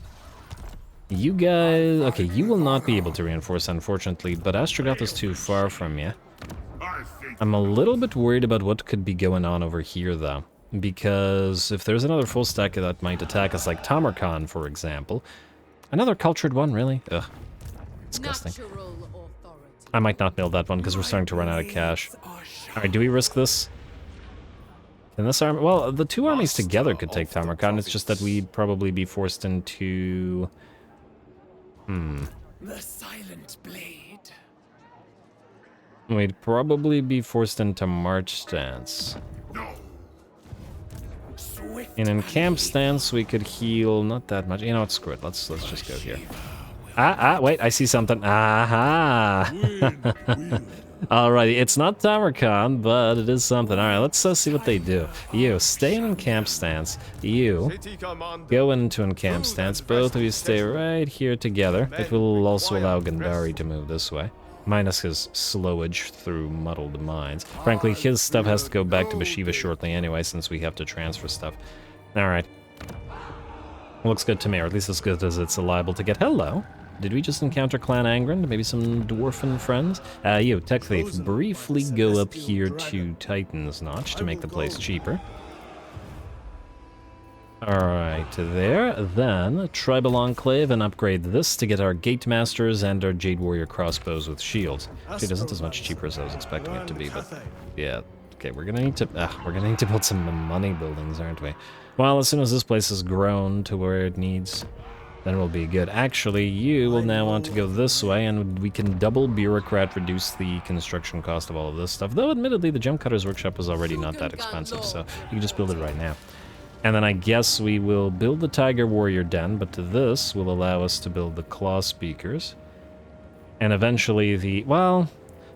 You guys... Okay, you will not be able to reinforce, unfortunately, but ASTRAGOTH is too far from you. I'm a little bit worried about what could be going on over here, though. Because if there's another full stack that might attack us, like Tamarkan, for example. Another cultured one, really? Ugh. Disgusting. I might not mill that one because we're starting to run out of cash. Alright, do we risk this? Can this army... Well, the 2 armies together could take Tamarkan. It's just that we'd probably be forced into... The silent blade. We'd probably be forced into march stance. In camp stance, we could heal not that much. You know what? Screw it. Let's just go here. Wait, I see something. Aha! Alrighty, it's not Tamarkan, but it is something. Alright, let's see what they do. You, stay in camp stance. You, go into a camp stance. Both of you stay right here together. It will also allow Gandari to move this way. Minus his slowage through muddled mines. Frankly, his stuff has to go back to Bhashiva shortly anyway, since we have to transfer stuff. Alright. Looks good to me, or at least as good as it's liable to get. Hello. Did we just encounter Clan Angren? Maybe some dwarfen friends? You, Tech Thief, briefly go up here to Titan's Notch to make the place cheaper. Alright, there. Then, Tribal Enclave and upgrade this to get our Gate Masters and our Jade Warrior crossbows with shields. Actually, it isn't as much cheaper as I was expecting it to be, but yeah. Okay, we're gonna need to build some money buildings, aren't we? Well, as soon as this place has grown to where it needs, then we'll be good. Actually, you will now want to go this way, and we can double Bureaucrat reduce the construction cost of all of this stuff. Though, admittedly, the Gem Cutter's Workshop is already not that expensive, so you can just build it right now. And then I guess we will build the Tiger Warrior Den, but this will allow us to build the Claw Speakers. And eventually the... Well,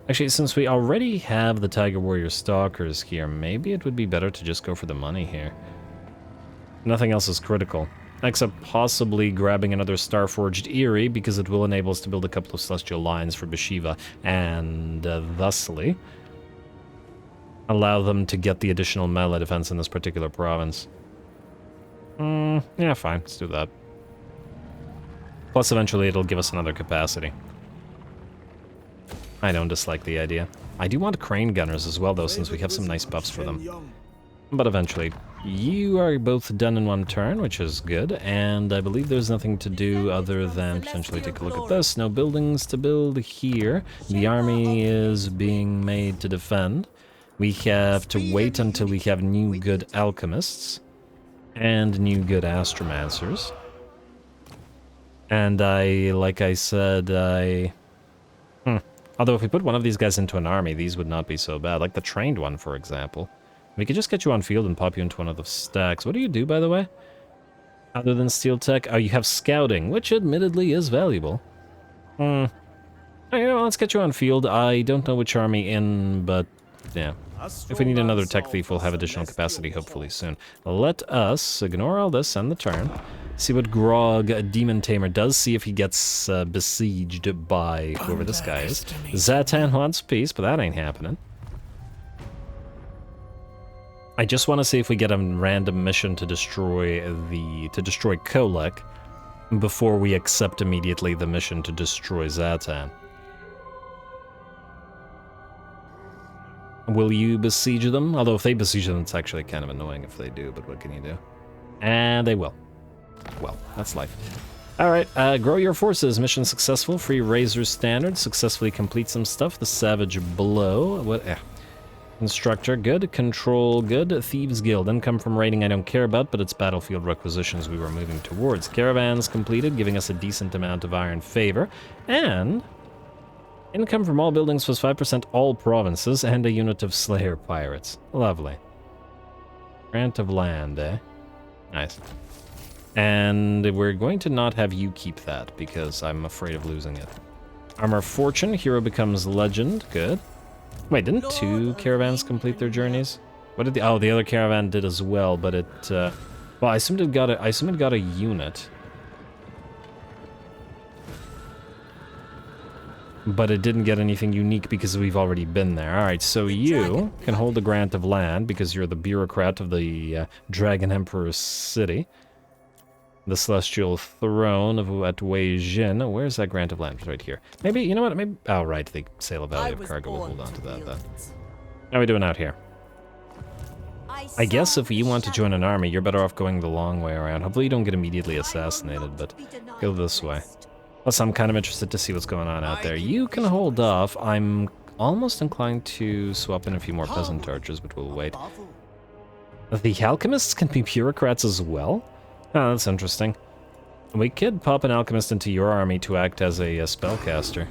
actually, since we already have the Tiger Warrior Stalkers here, maybe it would be better to just go for the money here. Nothing else is critical. Except possibly grabbing another Starforged Eerie, because it will enable us to build a couple of Celestial Lines for Bhashiva, and thusly allow them to get the additional melee defense in this particular province. Yeah, fine, let's do that. Plus, eventually it'll give us another capacity. I don't dislike the idea. I do want Crane Gunners as well, though, since we have some nice buffs for them. But eventually, you are both done in 1 turn, which is good, and I believe there's nothing to do other than potentially take a look at this. No buildings to build here. The army is being made to defend. We have to wait until we have new good alchemists and new good astromancers. And like I said, although if we put one of these guys into an army, these would not be so bad. Like the trained one, for example. We could just get you on field and pop you into one of the stacks. What do you do, by the way? Other than steel tech? Oh, you have scouting, which admittedly is valuable. You know, let's get you on field. I don't know which army in, but yeah. If we need another tech thief, we'll have additional capacity hopefully soon. Let us ignore all this and the turn. See what Grog, Demon Tamer, does. See if he gets besieged by whoever this guy is. Zatan wants peace, but that ain't happening. I just want to see if we get a random mission to destroy Kolek before we accept immediately the mission to destroy Zatan. Will you besiege them? Although if they besiege them, it's actually kind of annoying if they do, but what can you do? And they will. Well, that's life. Alright, grow your forces. Mission successful. Free Razor Standard. Successfully complete some stuff. The Savage Blow. What? Instructor, good. Control, good. Thieves Guild. Income from raiding I don't care about, but it's battlefield requisitions we were moving towards. Caravans completed, giving us a decent amount of iron favor. And income from all buildings was 5% all provinces, and a unit of Slayer Pirates. Lovely. Grant of land, eh? Nice. And we're going to not have you keep that, because I'm afraid of losing it. Armor Fortune, hero becomes legend, good. Wait, didn't 2 caravans complete their journeys? What did the other caravan did as well, but it well, I assumed it got a unit. But it didn't get anything unique because we've already been there. Alright, so you can hold the grant of land because you're the bureaucrat of the Dragon Emperor's city. The Celestial Throne at Wei Jin. Where's that grant of land? It's right here. Maybe, you know what? Maybe. Oh, right. The Sale of Value of Cargo. We'll hold on to that then. How are we doing out here? I guess if you want to join an army, you're better off going the long way around. Hopefully you don't get immediately assassinated, but go this way. Plus, I'm kind of interested to see what's going on out there. You can hold off. I'm almost inclined to swap in a few more peasant archers, but we'll wait. The alchemists can be bureaucrats as well? Oh, that's interesting. We could pop an alchemist into your army to act as a spellcaster.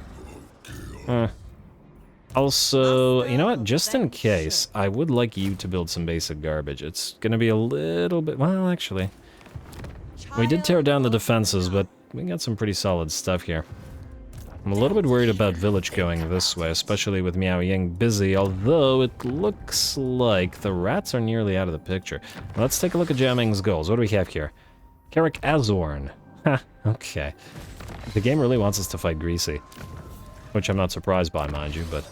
Also, you know what? Just in case, I would like you to build some basic garbage. It's gonna be a little bit... Well, actually... We did tear down the defenses, but we got some pretty solid stuff here. I'm a little bit worried about village going this way, especially with Miao Ying busy, although it looks like the rats are nearly out of the picture. Let's take a look at Jiao Ming's goals. What do we have here? Carrick Azorn. Ha, okay. The game really wants us to fight Greasy. Which I'm not surprised by, mind you, but...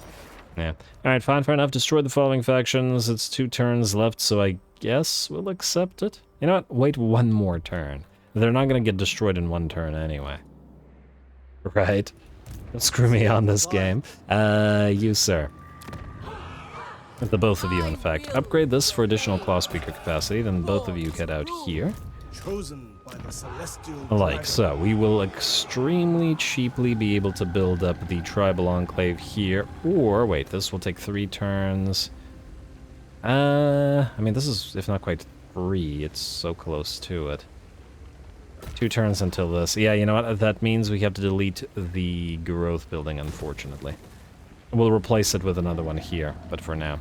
yeah. Alright, fine, fair enough. Destroy the following factions. It's 2 turns left, so I guess we'll accept it. You know what? Wait one more turn. They're not gonna get destroyed in 1 turn anyway. Right? Don't screw me on this game. You, sir. The both of you, in fact. Upgrade this for additional claw speaker capacity, then both of you head out here. Like so, we will extremely cheaply be able to build up the tribal enclave here, or wait, this will take 3 turns. I mean, this is, if not quite 3, it's so close to it. 2 turns until this. Yeah, you know what? That means we have to delete the growth building, unfortunately. We'll replace it with another one here, but for now.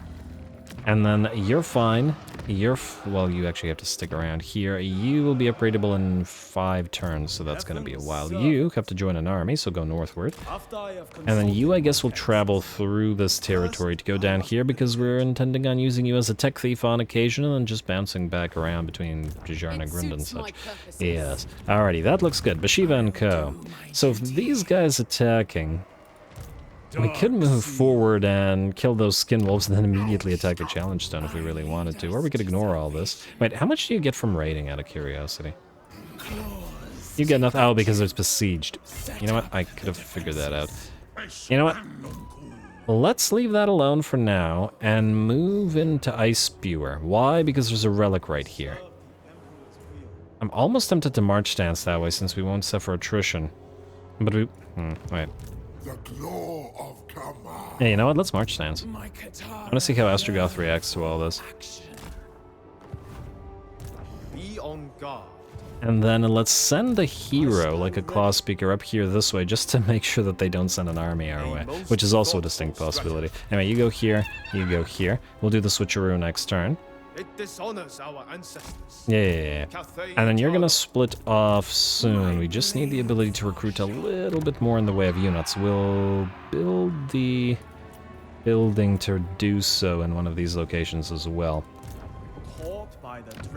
And then you're fine. Well, you actually have to stick around here. You will be upgradable in 5 turns, so that's going to be a while. You have to join an army, so go northward. And then you, I guess, will travel through this territory to go down here, because we're intending on using you as a tech thief on occasion, and then just bouncing back around between Jijarna Grind and such. Yes. Alrighty, that looks good. Bhashiva and Co. So if these guys attacking... we could move forward and kill those skin wolves and then immediately attack the challenge stone if we really wanted to. Or we could ignore all this. Wait, how much do you get from raiding, out of curiosity? You get nothing. Oh, because it's besieged. You know what? I could have figured that out. You know what? Let's leave that alone for now and move into Ice Spewer. Why? Because there's a relic right here. I'm almost tempted to march stance that way since we won't suffer attrition. But we... wait. Hey, you know what? Let's march stance. I want to see how ASTRAGOTH reacts to all this. Be on guard. And then let's send a hero, like a claw speaker, up here this way, just to make sure that they don't send an army our way, which is also a distinct possibility. Anyway, you go here, you go here. We'll do the switcheroo next turn. It dishonors our ancestors. Yeah. Cathay And then you're gonna split off soon. We just need the ability to recruit a little bit more in the way of units. We'll build the building to do so in one of these locations as well.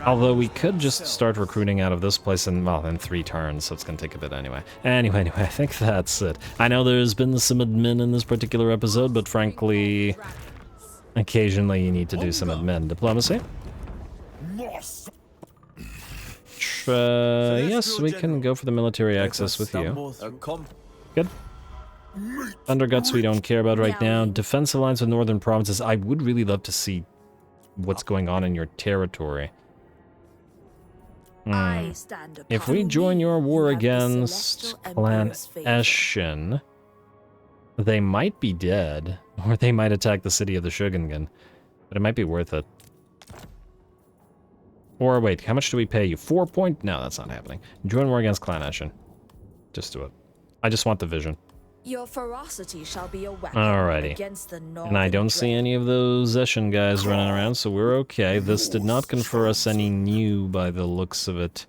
Although we could just start recruiting out of this place in, well, in 3 turns, so it's gonna take a bit anyway. Anyway, I think that's it. I know there's been some admin in this particular episode, but frankly, occasionally you need to do some admin. Diplomacy? Yes, we can go for the military access with you. Good. Thunderguts we don't care about right now. Defense alliance with northern provinces. I would really love to see what's going on in your territory. If we join your war against Clan Eshin, they might be dead, or they might attack the city of the Shogungan, but it might be worth it. Or wait, how much do we pay you? 4 point? No, that's not happening. Join war against Clan Eshin. Just do it. I just want the vision. Your ferocity shall be a weapon against the northern And I don't see any of those Eshin guys running around, so we're okay. This did not confer us any new, by the looks of it,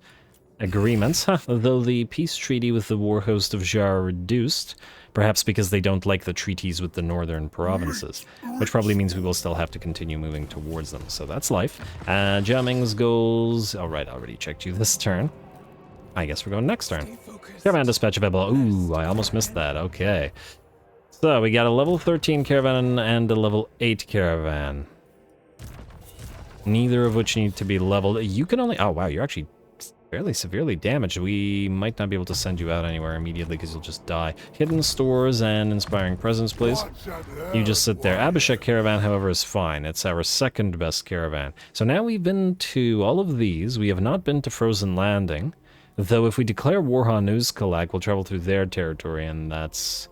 agreements, though the peace treaty with the war host of Jar reduced, perhaps because they don't like the treaties with the northern provinces, which probably means we will still have to continue moving towards them, so that's life. Jiaming's goals, alright, I already checked you this turn. I guess we're going next turn. Caravan dispatch available. Ooh, I almost missed that. Okay. So we got a level 13 caravan and a level 8 caravan. Neither of which need to be leveled. You can only... Oh, wow, you're actually fairly severely damaged. We might not be able to send you out anywhere immediately because you'll just die. Hidden stores and inspiring presence, please. You just sit there. Abhishek caravan, however, is fine. It's our second best caravan. So now we've been to all of these. We have not been to Frozen Landing. Though if we declare war on RuinusInsight, we'll travel through their territory, and that's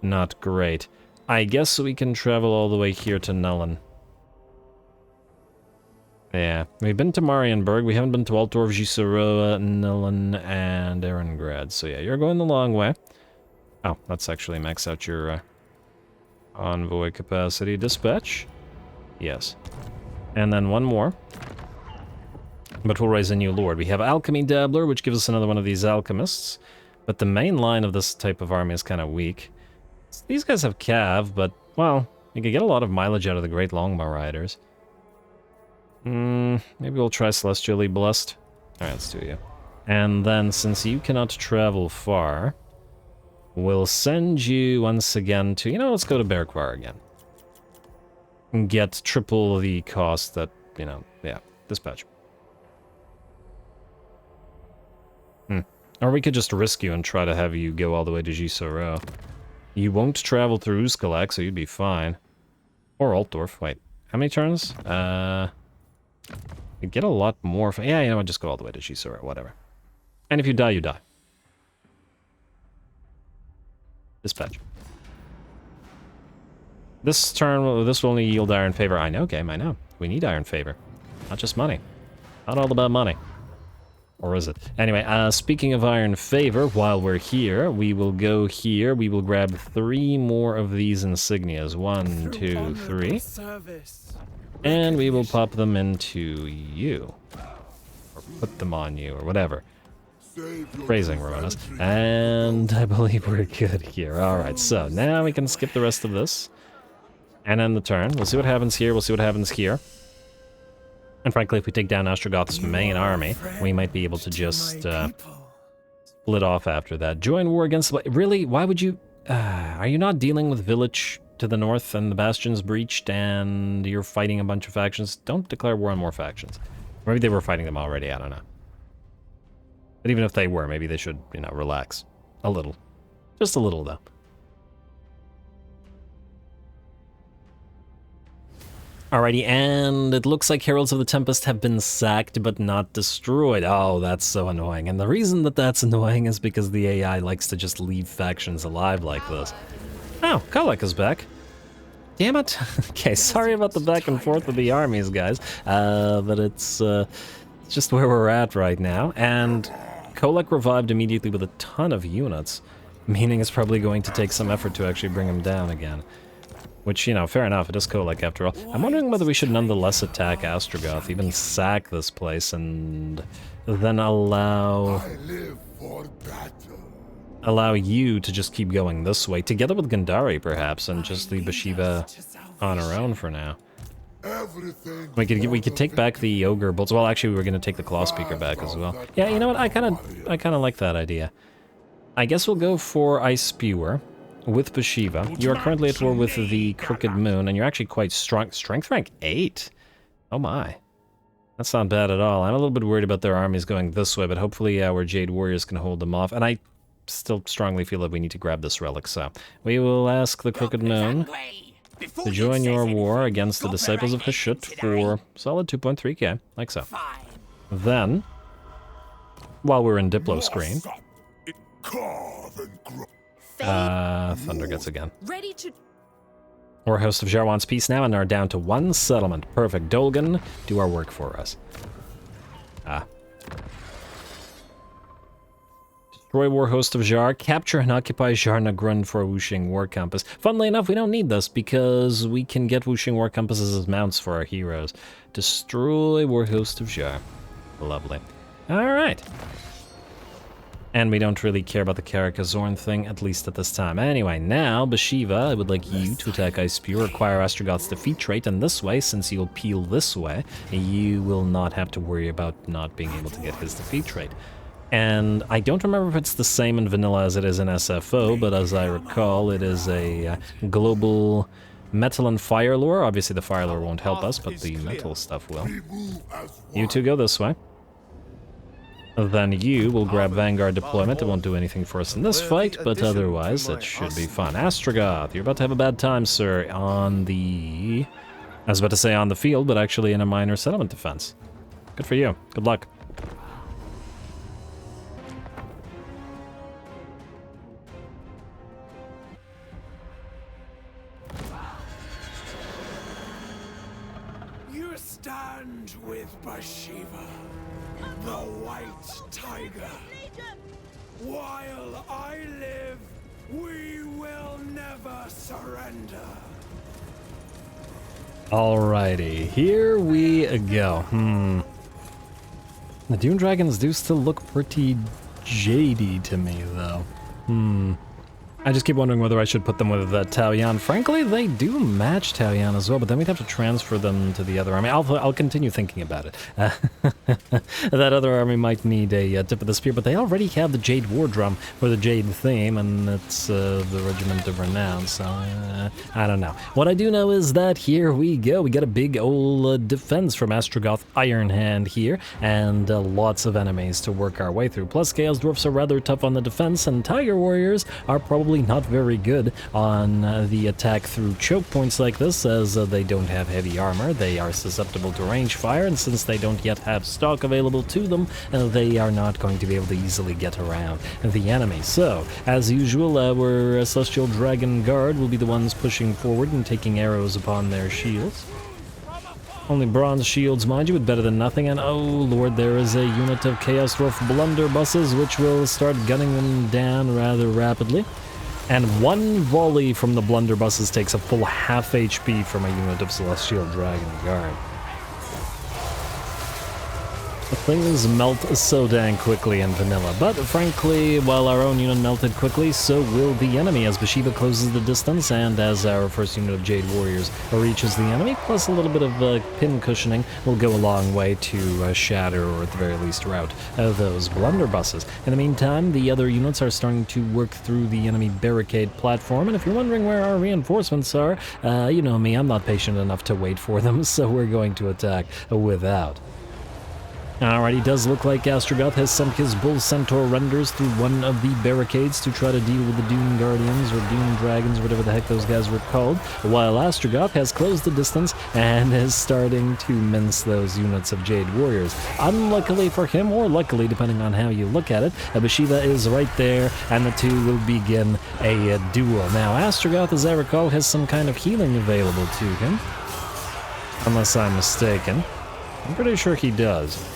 not great. I guess we can travel all the way here to Nullen. Yeah, we've been to Marienburg, we haven't been to Altdorf, Gisoroa, Nullen, and Erengrad. So yeah, you're going the long way. Oh, let's actually max out your envoy capacity. Dispatch? Yes. And then one more. But we'll raise a new lord. We have Alchemy Dabbler, which gives us another one of these alchemists. But the main line of this type of army is kind of weak. These guys have Cav, but, well, you can get a lot of mileage out of the Great Longbow Riders. Maybe we'll try Celestially Blessed. Alright, let's do you. And then, since you cannot travel far, we'll send you once again to... You know, let's go to Berkvar again. And get triple the cost that, you know, yeah, dispatch. Or we could just risk you and try to have you go all the way to Gisoro. You won't travel through Uskalak, so you'd be fine. Or Altdorf. Wait, how many turns? You get a lot more. Yeah, you know what? Just go all the way to Gisoro, whatever. And if you die, you die. Dispatch. This turn, this will only yield Iron Favor. I know, game, I know. We need Iron Favor. Not just money. Not all about money. Or is it? Anyway, speaking of Iron Favor, while we're here, we will go here. We will grab 3 more of these insignias. 1, 2, 3. And we will pop them into you. Or put them on you, or whatever. Phrasing, Ruinous. And I believe we're good here. Alright, so now we can skip the rest of this. And end the turn. We'll see what happens here. We'll see what happens here. And frankly, if we take down Ostrogoth's main army, we might be able to just split off after that. Join war against... Really? Why would you... are you not dealing with village to the north and the bastions breached and you're fighting a bunch of factions? Don't declare war on more factions. Maybe they were fighting them already, I don't know. But even if they were, maybe they should, you know, relax. A little. Just a little, though. Alrighty, and it looks like Heralds of the Tempest have been sacked but not destroyed. Oh, that's so annoying. And the reason that that's annoying is because the AI likes to just leave factions alive like this. Oh, Kalek is back. Damn it. Okay, sorry about the back and forth of the armies, guys. But it's It's just where we're at right now. And Kolek revived immediately with a ton of units, meaning it's probably going to take some effort to actually bring him down again. Which, you know, fair enough, it is Kolek after all. I'm wondering whether we should nonetheless attack ASTRAGOTH, even sack this place, and then allow you to just keep going this way, together with Gandhari, perhaps, and just leave Bhashiva on her own for now. We could take back the Ogre Bolts. Well, actually, we were going to take the Claw Speaker back as well. Yeah, you know what? I kind of like that idea. I guess we'll go for Ice Spewer with Bhashiva. You are currently at war with the Crooked Moon, and you're actually quite strong. Strength rank 8? Oh my. That's not bad at all. I'm a little bit worried about their armies going this way, but hopefully our Jade Warriors can hold them off. And I still strongly feel that we need to grab this relic, so we will ask the Crooked Moon to join your war against the Disciples of Hashut for solid 2.3k, like so. Then, while we're in Diplo screen, Thunder gets again. Ready to... Or Host of Jar wants peace now and are down to 1 settlement. Perfect. Dolgan, do our work for us. Destroy War Host of Jar. Capture and occupy Jar Nagrun for Wuxing War Compass. Funnily enough, we don't need this because we can get Wuxing War Compasses as mounts for our heroes. Destroy War Host of Jar. Lovely. Alright. And we don't really care about the Karakazorn thing, at least at this time. Anyway, now, Bhashiva, I would like you to attack Ice Spear, acquire ASTRAGOTH's defeat trait, and this way, since you'll peel this way, you will not have to worry about not being able to get his defeat trait. And I don't remember if it's the same in vanilla as it is in SFO, but as I recall, it is a global metal and fire lore. Obviously, the fire lore won't help us, but the metal stuff will. You two go this way. Then you will grab Vanguard deployment. It won't do anything for us in this fight, but otherwise it should be fun. ASTRAGOTH, you're about to have a bad time, sir, on the... I was about to say on the field, but actually in a minor settlement defense. Good for you. Good luck. You stand with Bhashiva, the White Tiger. While I live, we will never surrender. Alrighty, here we go. The Dune Dragons do still look pretty jadey to me, though. I just keep wondering whether I should put them with Tao Yan. Frankly, they do match Tao Yan as well, but then we'd have to transfer them to the other army. I'll continue thinking about it. That other army might need a tip of the spear, but they already have the Jade War Drum for the Jade theme, and it's the Regiment of Renown, so I don't know. What I do know is that here we go. We got a big old defense from ASTRAGOTH Iron Hand here, and lots of enemies to work our way through. Plus, Chaos Dwarfs are rather tough on the defense, and Tiger Warriors are probably not very good on the attack through choke points like this, as they don't have heavy armor. They are susceptible to range fire, and since they don't yet have stock available to them, they are not going to be able to easily get around the enemy. So, as usual, our Celestial Dragon Guard will be the ones pushing forward and taking arrows upon their shields. Only bronze shields, mind you, but better than nothing. And oh lord, there is a unit of Chaos Dwarf blunderbusses which will start gunning them down rather rapidly. And one volley from the blunderbusses takes a full half HP from a unit of Celestial Dragon Guard. Things melt so dang quickly in vanilla, but frankly, while our own unit melted quickly, so will the enemy as Bhashiva closes the distance and as our first unit of Jade Warriors reaches the enemy, plus a little bit of pin cushioning will go a long way to shatter, or at the very least rout, those blunderbusses. In the meantime, the other units are starting to work through the enemy barricade platform, and if you're wondering where our reinforcements are, you know me, I'm not patient enough to wait for them, so we're going to attack without. Alright, it does look like ASTRAGOTH has sent his Bull Centaur Renders through one of the barricades to try to deal with the Dune Guardians, or Dune Dragons, whatever the heck those guys were called, while ASTRAGOTH has closed the distance and is starting to mince those units of Jade Warriors. Unluckily for him, or luckily, depending on how you look at it, Bhashiva is right there, and the two will begin a duel. Now, ASTRAGOTH, as I recall, has some kind of healing available to him, unless I'm mistaken. I'm pretty sure he does.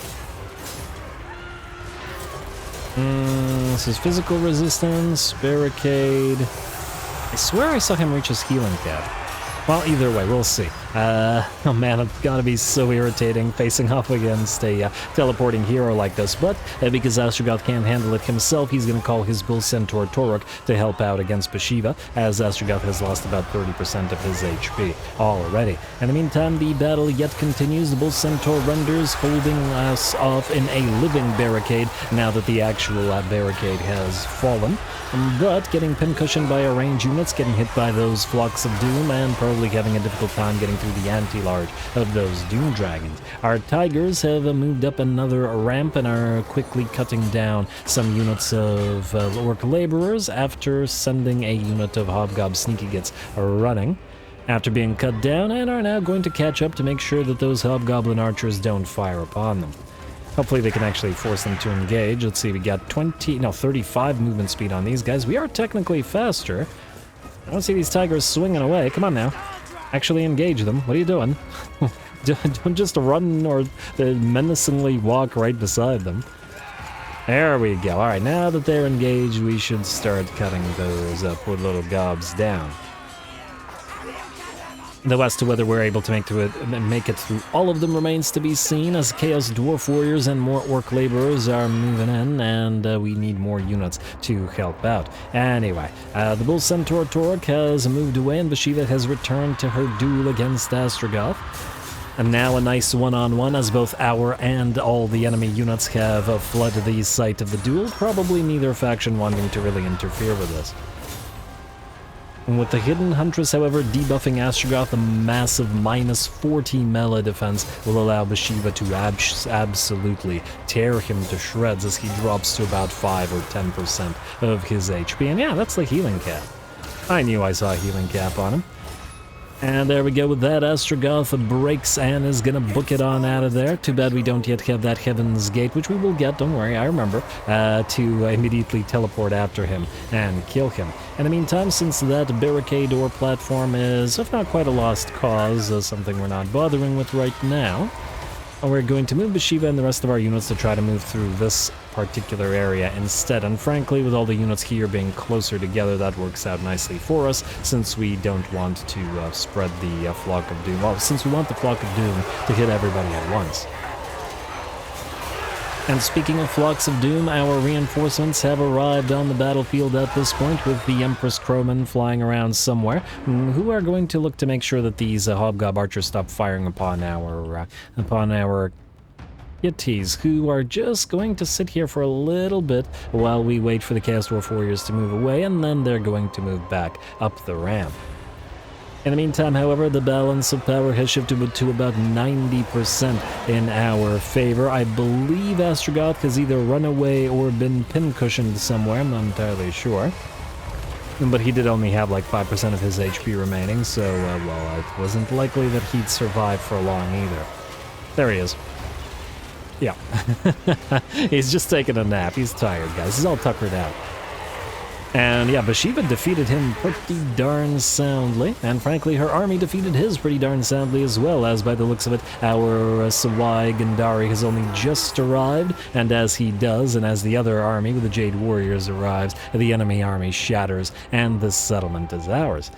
This is physical resistance, barricade. I swear I saw him reach his healing cap. Well, either way, we'll see. Oh man, it's gotta be so irritating facing off against a teleporting hero like this, but because Astragoth can't handle it himself, he's gonna call his Bull Centaur Torok to help out against Bhashiva, as Astragoth has lost about 30% of his HP already. In the meantime, the battle yet continues. The Bull Centaur renders, holding us off in a living barricade now that the actual barricade has fallen, but getting pincushioned by our range units, getting hit by those flocks of doom, and probably having a difficult time getting through the anti-large of those Doom Dragons. Our Tigers have moved up another ramp and are quickly cutting down some units of Orc Laborers after sending a unit of Hobgob Sneaky Gits running after being cut down, and are now going to catch up to make sure that those Hobgoblin Archers don't fire upon them. Hopefully they can actually force them to engage. Let's see, we got 35 movement speed on these guys. We are technically faster. I don't see these Tigers swinging away. Come on now. Actually engage them. What are you doing? Don't just run or menacingly walk right beside them. There we go. Alright, now that they're engaged, we should start cutting those poor little gobs down. Though as to whether we're able to make it through all of them remains to be seen, as Chaos Dwarf Warriors and more Orc Laborers are moving in, and we need more units to help out. Anyway, the Bull Centaur Torok has moved away, and Bhashiva has returned to her duel against Astragoth. And now a nice one-on-one, as both our and all the enemy units have flooded the site of the duel, probably neither faction wanting to really interfere with this. And with the Hidden Huntress, however, debuffing Astragoth, a massive minus 40 melee defense will allow Bhashiva to absolutely tear him to shreds as he drops to about 5 or 10% of his HP. And yeah, that's the healing cap. I knew I saw a healing cap on him. And there we go with that. Astragoth breaks and is gonna book it on out of there. Too bad we don't yet have that Heaven's Gate, which we will get, don't worry, I remember, to immediately teleport after him and kill him. In the meantime, since that barricade or platform is, if not quite a lost cause, something we're not bothering with right now, we're going to move Bhashiva and the rest of our units to try to move through this particular area instead. And frankly, with all the units here being closer together, that works out nicely for us, since we don't want to spread the Flock of Doom. Well, since we want the Flock of Doom to hit everybody at once. And speaking of Flocks of Doom, our reinforcements have arrived on the battlefield at this point, with the Empress Crowman flying around somewhere, who are going to look to make sure that these Hobgob Archers stop firing upon our Yetties, who are just going to sit here for a little bit while we wait for the Chaos Dwarf Warriors to move away, and then they're going to move back up the ramp. In the meantime, however, the balance of power has shifted to about 90% in our favor. I believe Astragoth has either run away or been pincushioned somewhere, I'm not entirely sure. But he did only have like 5% of his HP remaining, so, well, it wasn't likely that he'd survive for long either. There he is. Yeah. He's just taking a nap. He's tired, guys. He's all tuckered out. And yeah, Bhashiva defeated him pretty darn soundly, and frankly her army defeated his pretty darn soundly as well, as by the looks of it, our Sawai Gandari has only just arrived, and as he does, and as the other army with the Jade Warriors arrives, the enemy army shatters, and the settlement is ours.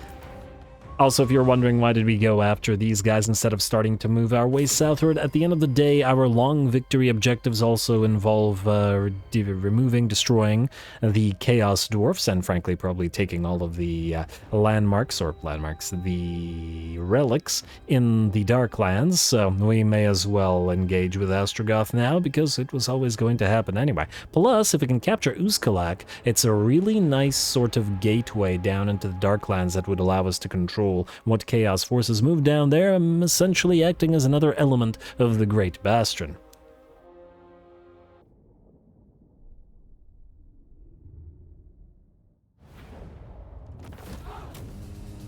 Also, if you're wondering why did we go after these guys instead of starting to move our way southward, at the end of the day, our long victory objectives also involve destroying the Chaos Dwarfs, and frankly probably taking all of the the relics in the Darklands, so we may as well engage with Astragoth now, because it was always going to happen anyway. Plus, if we can capture Uzkalak, it's a really nice sort of gateway down into the Darklands that would allow us to control what Chaos forces move down there, essentially acting as another element of the Great Bastion.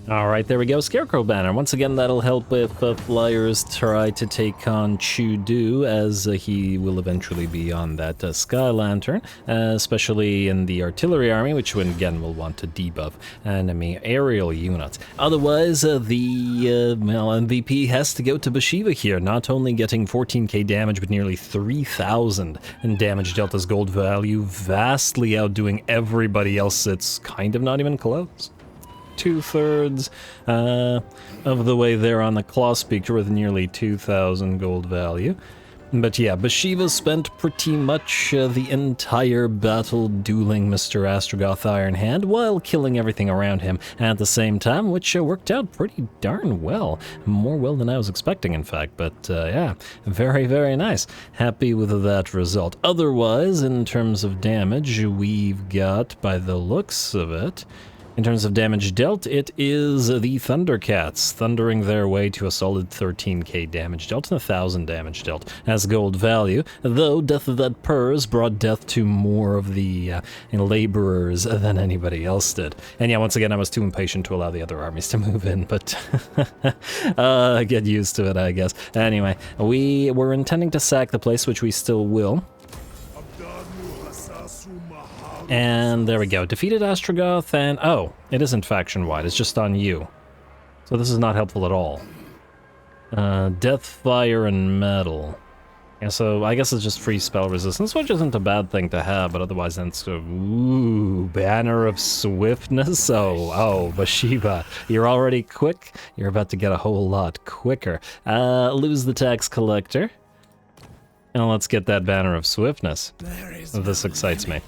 Alright, there we go, Scarecrow Banner. Once again, that'll help if flyers try to take on Chudu, as he will eventually be on that Sky Lantern, especially in the Artillery Army, which again will want to debuff enemy aerial units. Otherwise, the MVP has to go to Bhashiva here, not only getting 14k damage, but nearly 3,000 in damage dealt as gold value, vastly outdoing everybody else. It's kind of not even close. 2/3 of the way there on the Claw Speaker with nearly 2,000 gold value. But yeah, Bhashiva spent pretty much the entire battle dueling Mr. Astrogoth Iron Hand while killing everything around him at the same time, which worked out pretty darn well. More well than I was expecting, in fact, but yeah, very, very nice. Happy with that result. Otherwise, in terms of damage, we've got, by the looks of it, in terms of damage dealt, it is the Thundercats, thundering their way to a solid 13k damage dealt and 1,000 damage dealt as gold value, though Death of That Purrs brought death to more of the laborers than anybody else did. And yeah, once again, I was too impatient to allow the other armies to move in, but get used to it, I guess. Anyway, we were intending to sack the place, which we still will. And there we go. Defeated Astrogoth, and oh, it isn't faction-wide, it's just on you. So this is not helpful at all. Death, Fire, and Metal. Yeah, so I guess it's just free spell resistance, which isn't a bad thing to have, but otherwise then it's ooh, Banner of Swiftness. Oh, Bhashiva, you're already quick. You're about to get a whole lot quicker. Lose the Tax Collector. Now let's get that Banner of Swiftness. This excites me.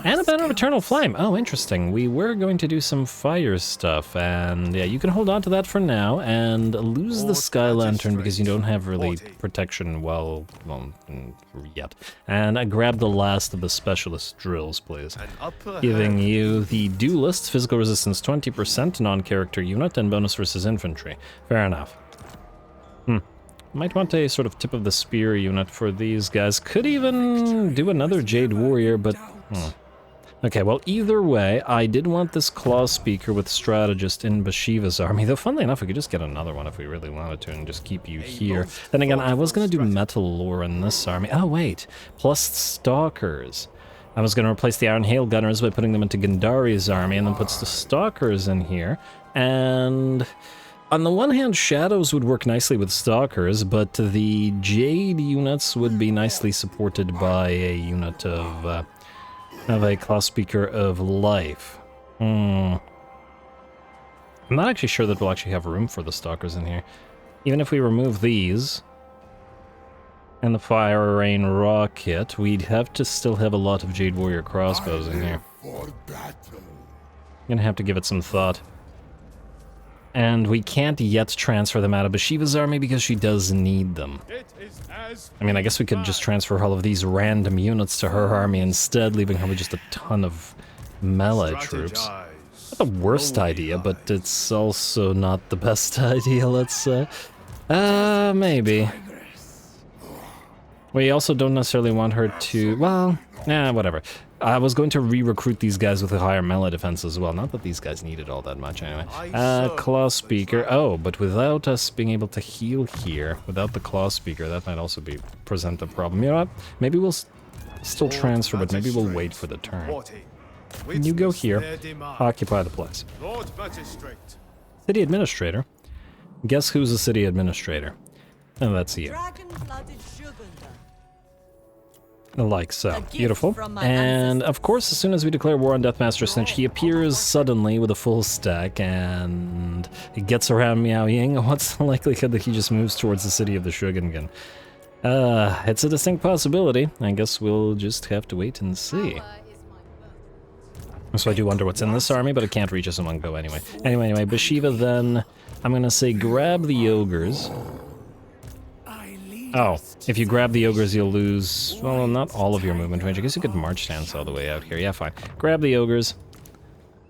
And a Banner of Eternal Flame. Oh, interesting. We were going to do some fire stuff, and yeah, you can hold on to that for now, and lose the Sky Lantern because you don't have really protection well yet. And I grab the last of the Specialist Drills, please. Giving you the Duelist, physical resistance 20%, non-character unit, and bonus versus infantry. Fair enough. Might want a sort of tip of the spear unit for these guys. Could even do another Jade Warrior, but... Okay, well, either way, I did want this Claw Speaker with Strategist in Bhashiva's army, though funnily enough, we could just get another one if we really wanted to and just keep you here. Then again, I was going to do Metal Lore in this army. Oh, wait, plus Stalkers. I was going to replace the Iron Hail Gunners by putting them into Gandari's army and then puts the Stalkers in here, and... On the one hand, Shadows would work nicely with Stalkers, but the Jade units would be nicely supported by a unit of a Claw Speaker of Life. I'm not actually sure that we'll actually have room for the Stalkers in here. Even if we remove these, and the Fire Rain Rocket, we'd have to still have a lot of Jade Warrior crossbows in here. Gonna have to give it some thought. And we can't yet transfer them out of Bhashiva's army because she does need them. I mean, I guess we could just transfer all of these random units to her army instead, leaving her with just a ton of melee troops. Not the worst idea, but it's also not the best idea, let's say. Maybe. We also don't necessarily want her to... Well, whatever. I was going to re-recruit these guys with a higher melee defense as well. Not that these guys needed all that much anyway. Claw Speaker. Oh, but without us being able to heal here, without the Claw Speaker, that might also present a problem. You know what? Maybe we'll still transfer, but maybe we'll wait for the turn. You go here, occupy the place. City Administrator? Guess who's the City Administrator? Oh, that's you. Like so. Beautiful. And of course, as soon as we declare war on Deathmaster Snitch, he appears suddenly with a full stack and he gets around Meow Ying. What's the likelihood that he just moves towards the city of the Shogungan? It's a distinct possibility. I guess we'll just have to wait and see. So I do wonder what's in this army, but it can't reach us in one go anyway. Anyway, Bhashiva then, I'm gonna say grab the Ogres. Oh, if you grab the Ogres, you'll lose, well, not all of your movement range. I guess you could march stance all the way out here. Yeah, fine. Grab the Ogres.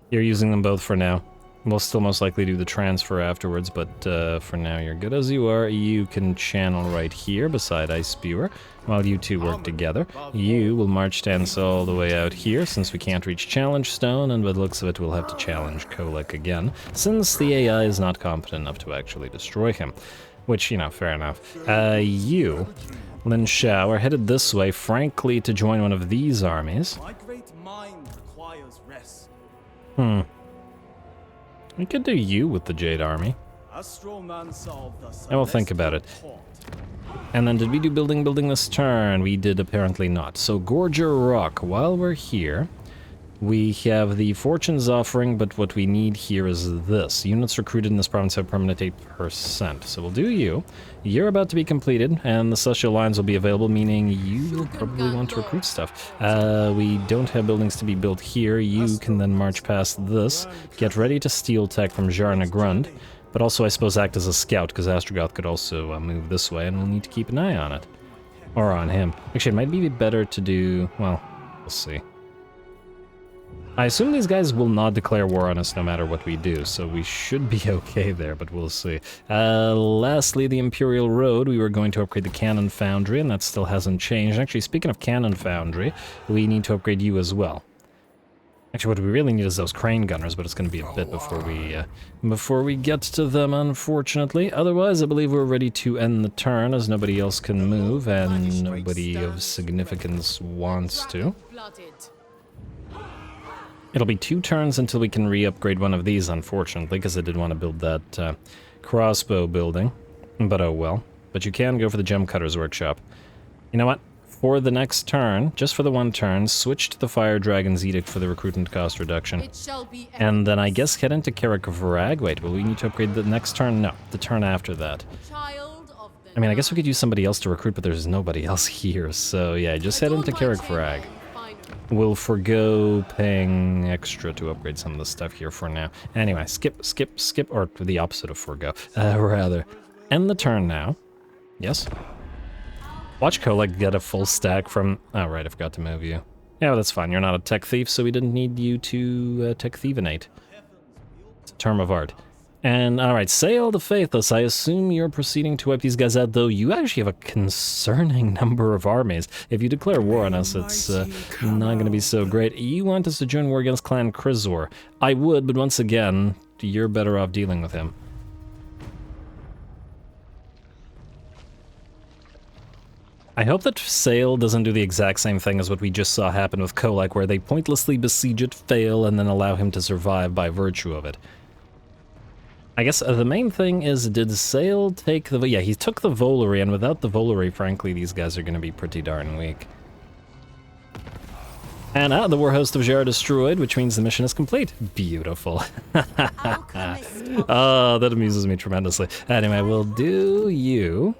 You're using them both for now. We'll still most likely do the transfer afterwards, but for now you're good as you are. You can channel right here beside Ice Spewer while you two work together. You will march Tansa all the way out here since we can't reach Challenge Stone, and by the looks of it we'll have to challenge Kolek again since the AI is not competent enough to actually destroy him. Which, you know, fair enough. You, Lin Shao, are headed this way, frankly, to join one of these armies. My great mind requires rest. We could do you with the Jade Army. I will think about it. And then did we do building this turn? We did apparently not. So Gorger Rock, while we're here, we have the Fortune's Offering, but what we need here is this. Units recruited in this province have permanent 8%. So we'll do you. You're about to be completed, and the Celestial Lines will be available, meaning you will probably want to recruit stuff. We don't have buildings to be built here. You can then march past this. Get ready to steal tech from Jarna Grund, but also I suppose act as a scout, because Astragoth could also move this way, and we'll need to keep an eye on it. Or on him. Actually, it might be better to do... well, we'll see. I assume these guys will not declare war on us no matter what we do, so we should be okay there, but we'll see. Lastly, the Imperial Road, we were going to upgrade the Cannon Foundry, and that still hasn't changed. Actually, speaking of Cannon Foundry, we need to upgrade you as well. Actually, what we really need is those crane gunners, but it's going to be a bit before we get to them, unfortunately. Otherwise, I believe we're ready to end the turn, as nobody else can move, and nobody of significance wants to. It'll be 2 turns until we can re-upgrade one of these, unfortunately, because I did want to build that crossbow building. But oh well. But you can go for the Gem Cutter's Workshop. You know what? For the next turn, just for the 1 turn, switch to the Fire Dragon's Edict for the recruitment cost reduction. And then I guess head into Carrick Vrag. Wait, will we need to upgrade the next turn? No, the turn after that. I mean, I guess we could use somebody else to recruit, but there's nobody else here. So yeah, just head into Carrick Vrag. We'll forgo paying extra to upgrade some of the stuff here for now. Anyway, skip, or the opposite of forgo, rather. End the turn now. Yes? Watch Kolek get a full stack from... oh, right, I forgot to move you. Yeah, well, that's fine. You're not a tech thief, so we didn't need you to tech thievenate. It's a term of art. And, alright, Sail the Faithless, I assume you're proceeding to wipe these guys out, though you actually have a concerning number of armies. If you declare war on us, it's not going to be so great. You want us to join war against Clan Krizor. I would, but once again, you're better off dealing with him. I hope that Sail doesn't do the exact same thing as what we just saw happen with Kolek, where they pointlessly besiege it, fail, and then allow him to survive by virtue of it. I guess the main thing is, did Sail take the... yeah, he took the Volary, and without the Volary, frankly, these guys are going to be pretty darn weak. And the War Host of Jar destroyed, which means the mission is complete. Beautiful. Oh, that amuses me tremendously. Anyway, we'll do you.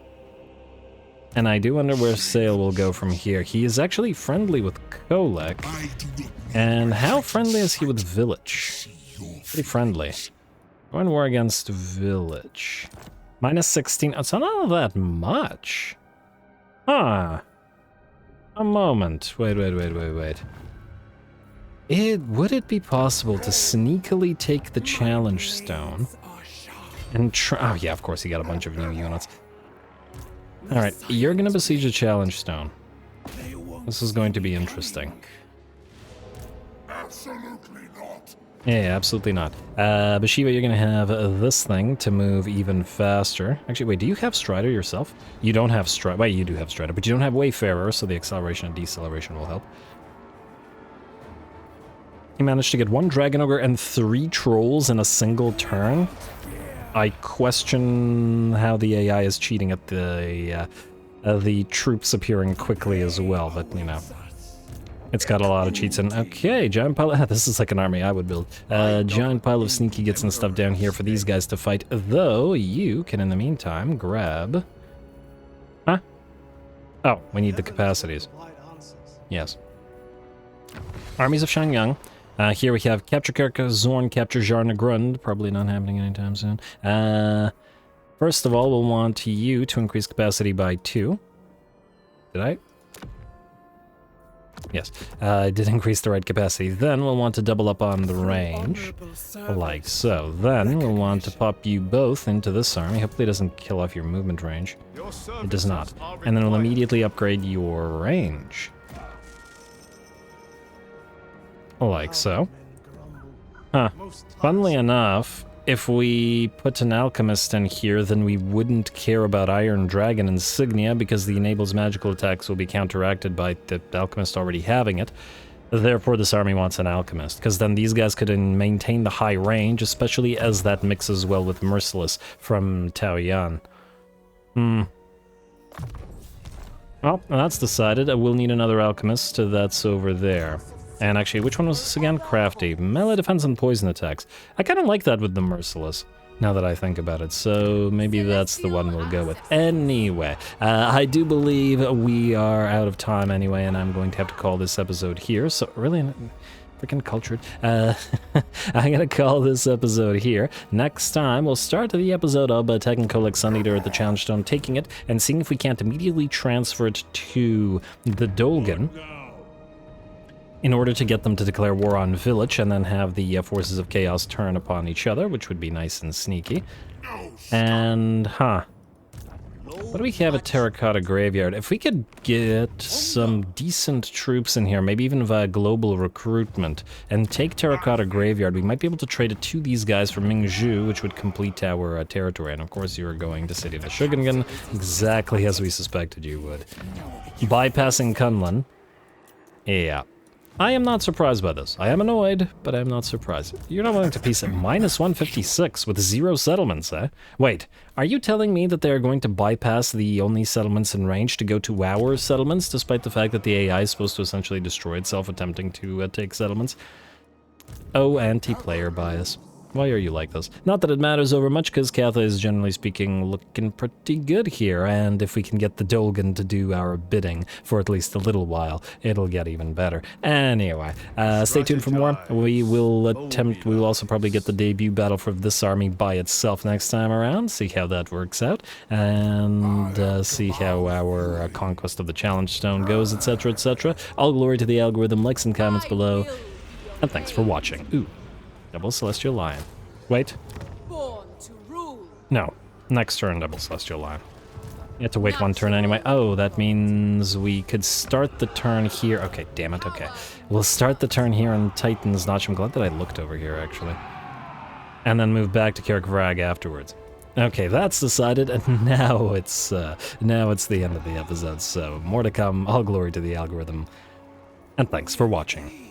And I do wonder where Sail will go from here. He is actually friendly with Kolek. And how friendly is he with Village? Pretty friendly. Going to war against Village. Minus 16. It's not all that much. Huh. A moment. Wait. Would it be possible to sneakily take the Challenge Stone and try... oh yeah, of course, he got a bunch of new units. Alright, you're gonna besiege the Challenge Stone. This is going to be interesting. Absolutely not. Yeah, absolutely not. Bhashiva, you're gonna have this thing to move even faster. Actually, wait, do you have Strider yourself? You don't have Strider. Wait, you do have Strider, but you don't have Wayfarer, so the acceleration and deceleration will help. He managed to get 1 Dragon Ogre and 3 Trolls in a single turn. I question how the AI is cheating at the troops appearing quickly as well, but you know. It's got a lot of cheats in. Okay, giant pile of... this is like an army I would build. Giant pile of sneaky gets and stuff down here for these guys to fight, though you can, in the meantime, grab... huh? Oh, we need the capacities. Yes. Armies of Shanyang. Here we have Capture Kerka, Zorn, Capture Jarna Grund. Probably not happening anytime soon. First of all, we'll want you to increase capacity by 2. Did I? Yes, I did increase the right capacity. Then we'll want to double up on the range, like so. Then we'll want to pop you both into this army. Hopefully it doesn't kill off your movement range. It does not. And then we'll immediately upgrade your range. Like so. Huh. Funnily enough, if we put an alchemist in here, then we wouldn't care about Iron Dragon insignia because the enables magical attacks will be counteracted by the alchemist already having it. Therefore, this army wants an alchemist, because then these guys could maintain the high range, especially as that mixes well with Merciless from Taoyuan. Well, that's decided. We'll need another alchemist. That's over there. And actually, which one was this again? Crafty. Melee defense and poison attacks. I kind of like that with the Merciless, now that I think about it. So maybe that's the one we'll go with. Anyway, I do believe we are out of time anyway, and I'm going to have to call this episode here. So really, freaking cultured. I'm going to call this episode here. Next time, we'll start the episode of attacking Kolek Sun Eater at the Challenge Stone, taking it, and seeing if we can't immediately transfer it to the Dolgan, in order to get them to declare war on Village and then have the forces of chaos turn upon each other, which would be nice and sneaky. And, what do we have at Terracotta Graveyard? If we could get some decent troops in here, maybe even via global recruitment, and take Terracotta Graveyard, we might be able to trade it to these guys from Mingzhu, which would complete our territory. And of course, you're going to City of the Shogungan, exactly as we suspected you would. Bypassing Kunlun. Yeah. I am not surprised by this. I am annoyed, but I am not surprised. You're not willing to peace at minus 156 with 0 settlements, eh? Wait, are you telling me that they are going to bypass the only settlements in range to go to our settlements, despite the fact that the AI is supposed to essentially destroy itself attempting to take settlements? Oh, anti-player bias. Why are you like this? Not that it matters over much, because Cathay is generally speaking looking pretty good here, and if we can get the Dolgan to do our bidding for at least a little while, it'll get even better. Anyway, stay tuned for more. We will also probably get the debut battle for this army by itself next time around, see how that works out, and see how our conquest of the Challenge Stone goes, etc., etc. All glory to the algorithm, likes and comments below, and thanks for watching. Ooh. Double Celestial Lion. Wait. No. Next turn, Double Celestial Lion. You have to wait one turn anyway. Oh, that means we could start the turn here. Okay, damn it, okay. We'll start the turn here in Titan's Notch. I'm glad that I looked over here, actually. And then move back to Kirkvrag afterwards. Okay, that's decided, and now it's the end of the episode, so more to come. All glory to the algorithm, and thanks for watching.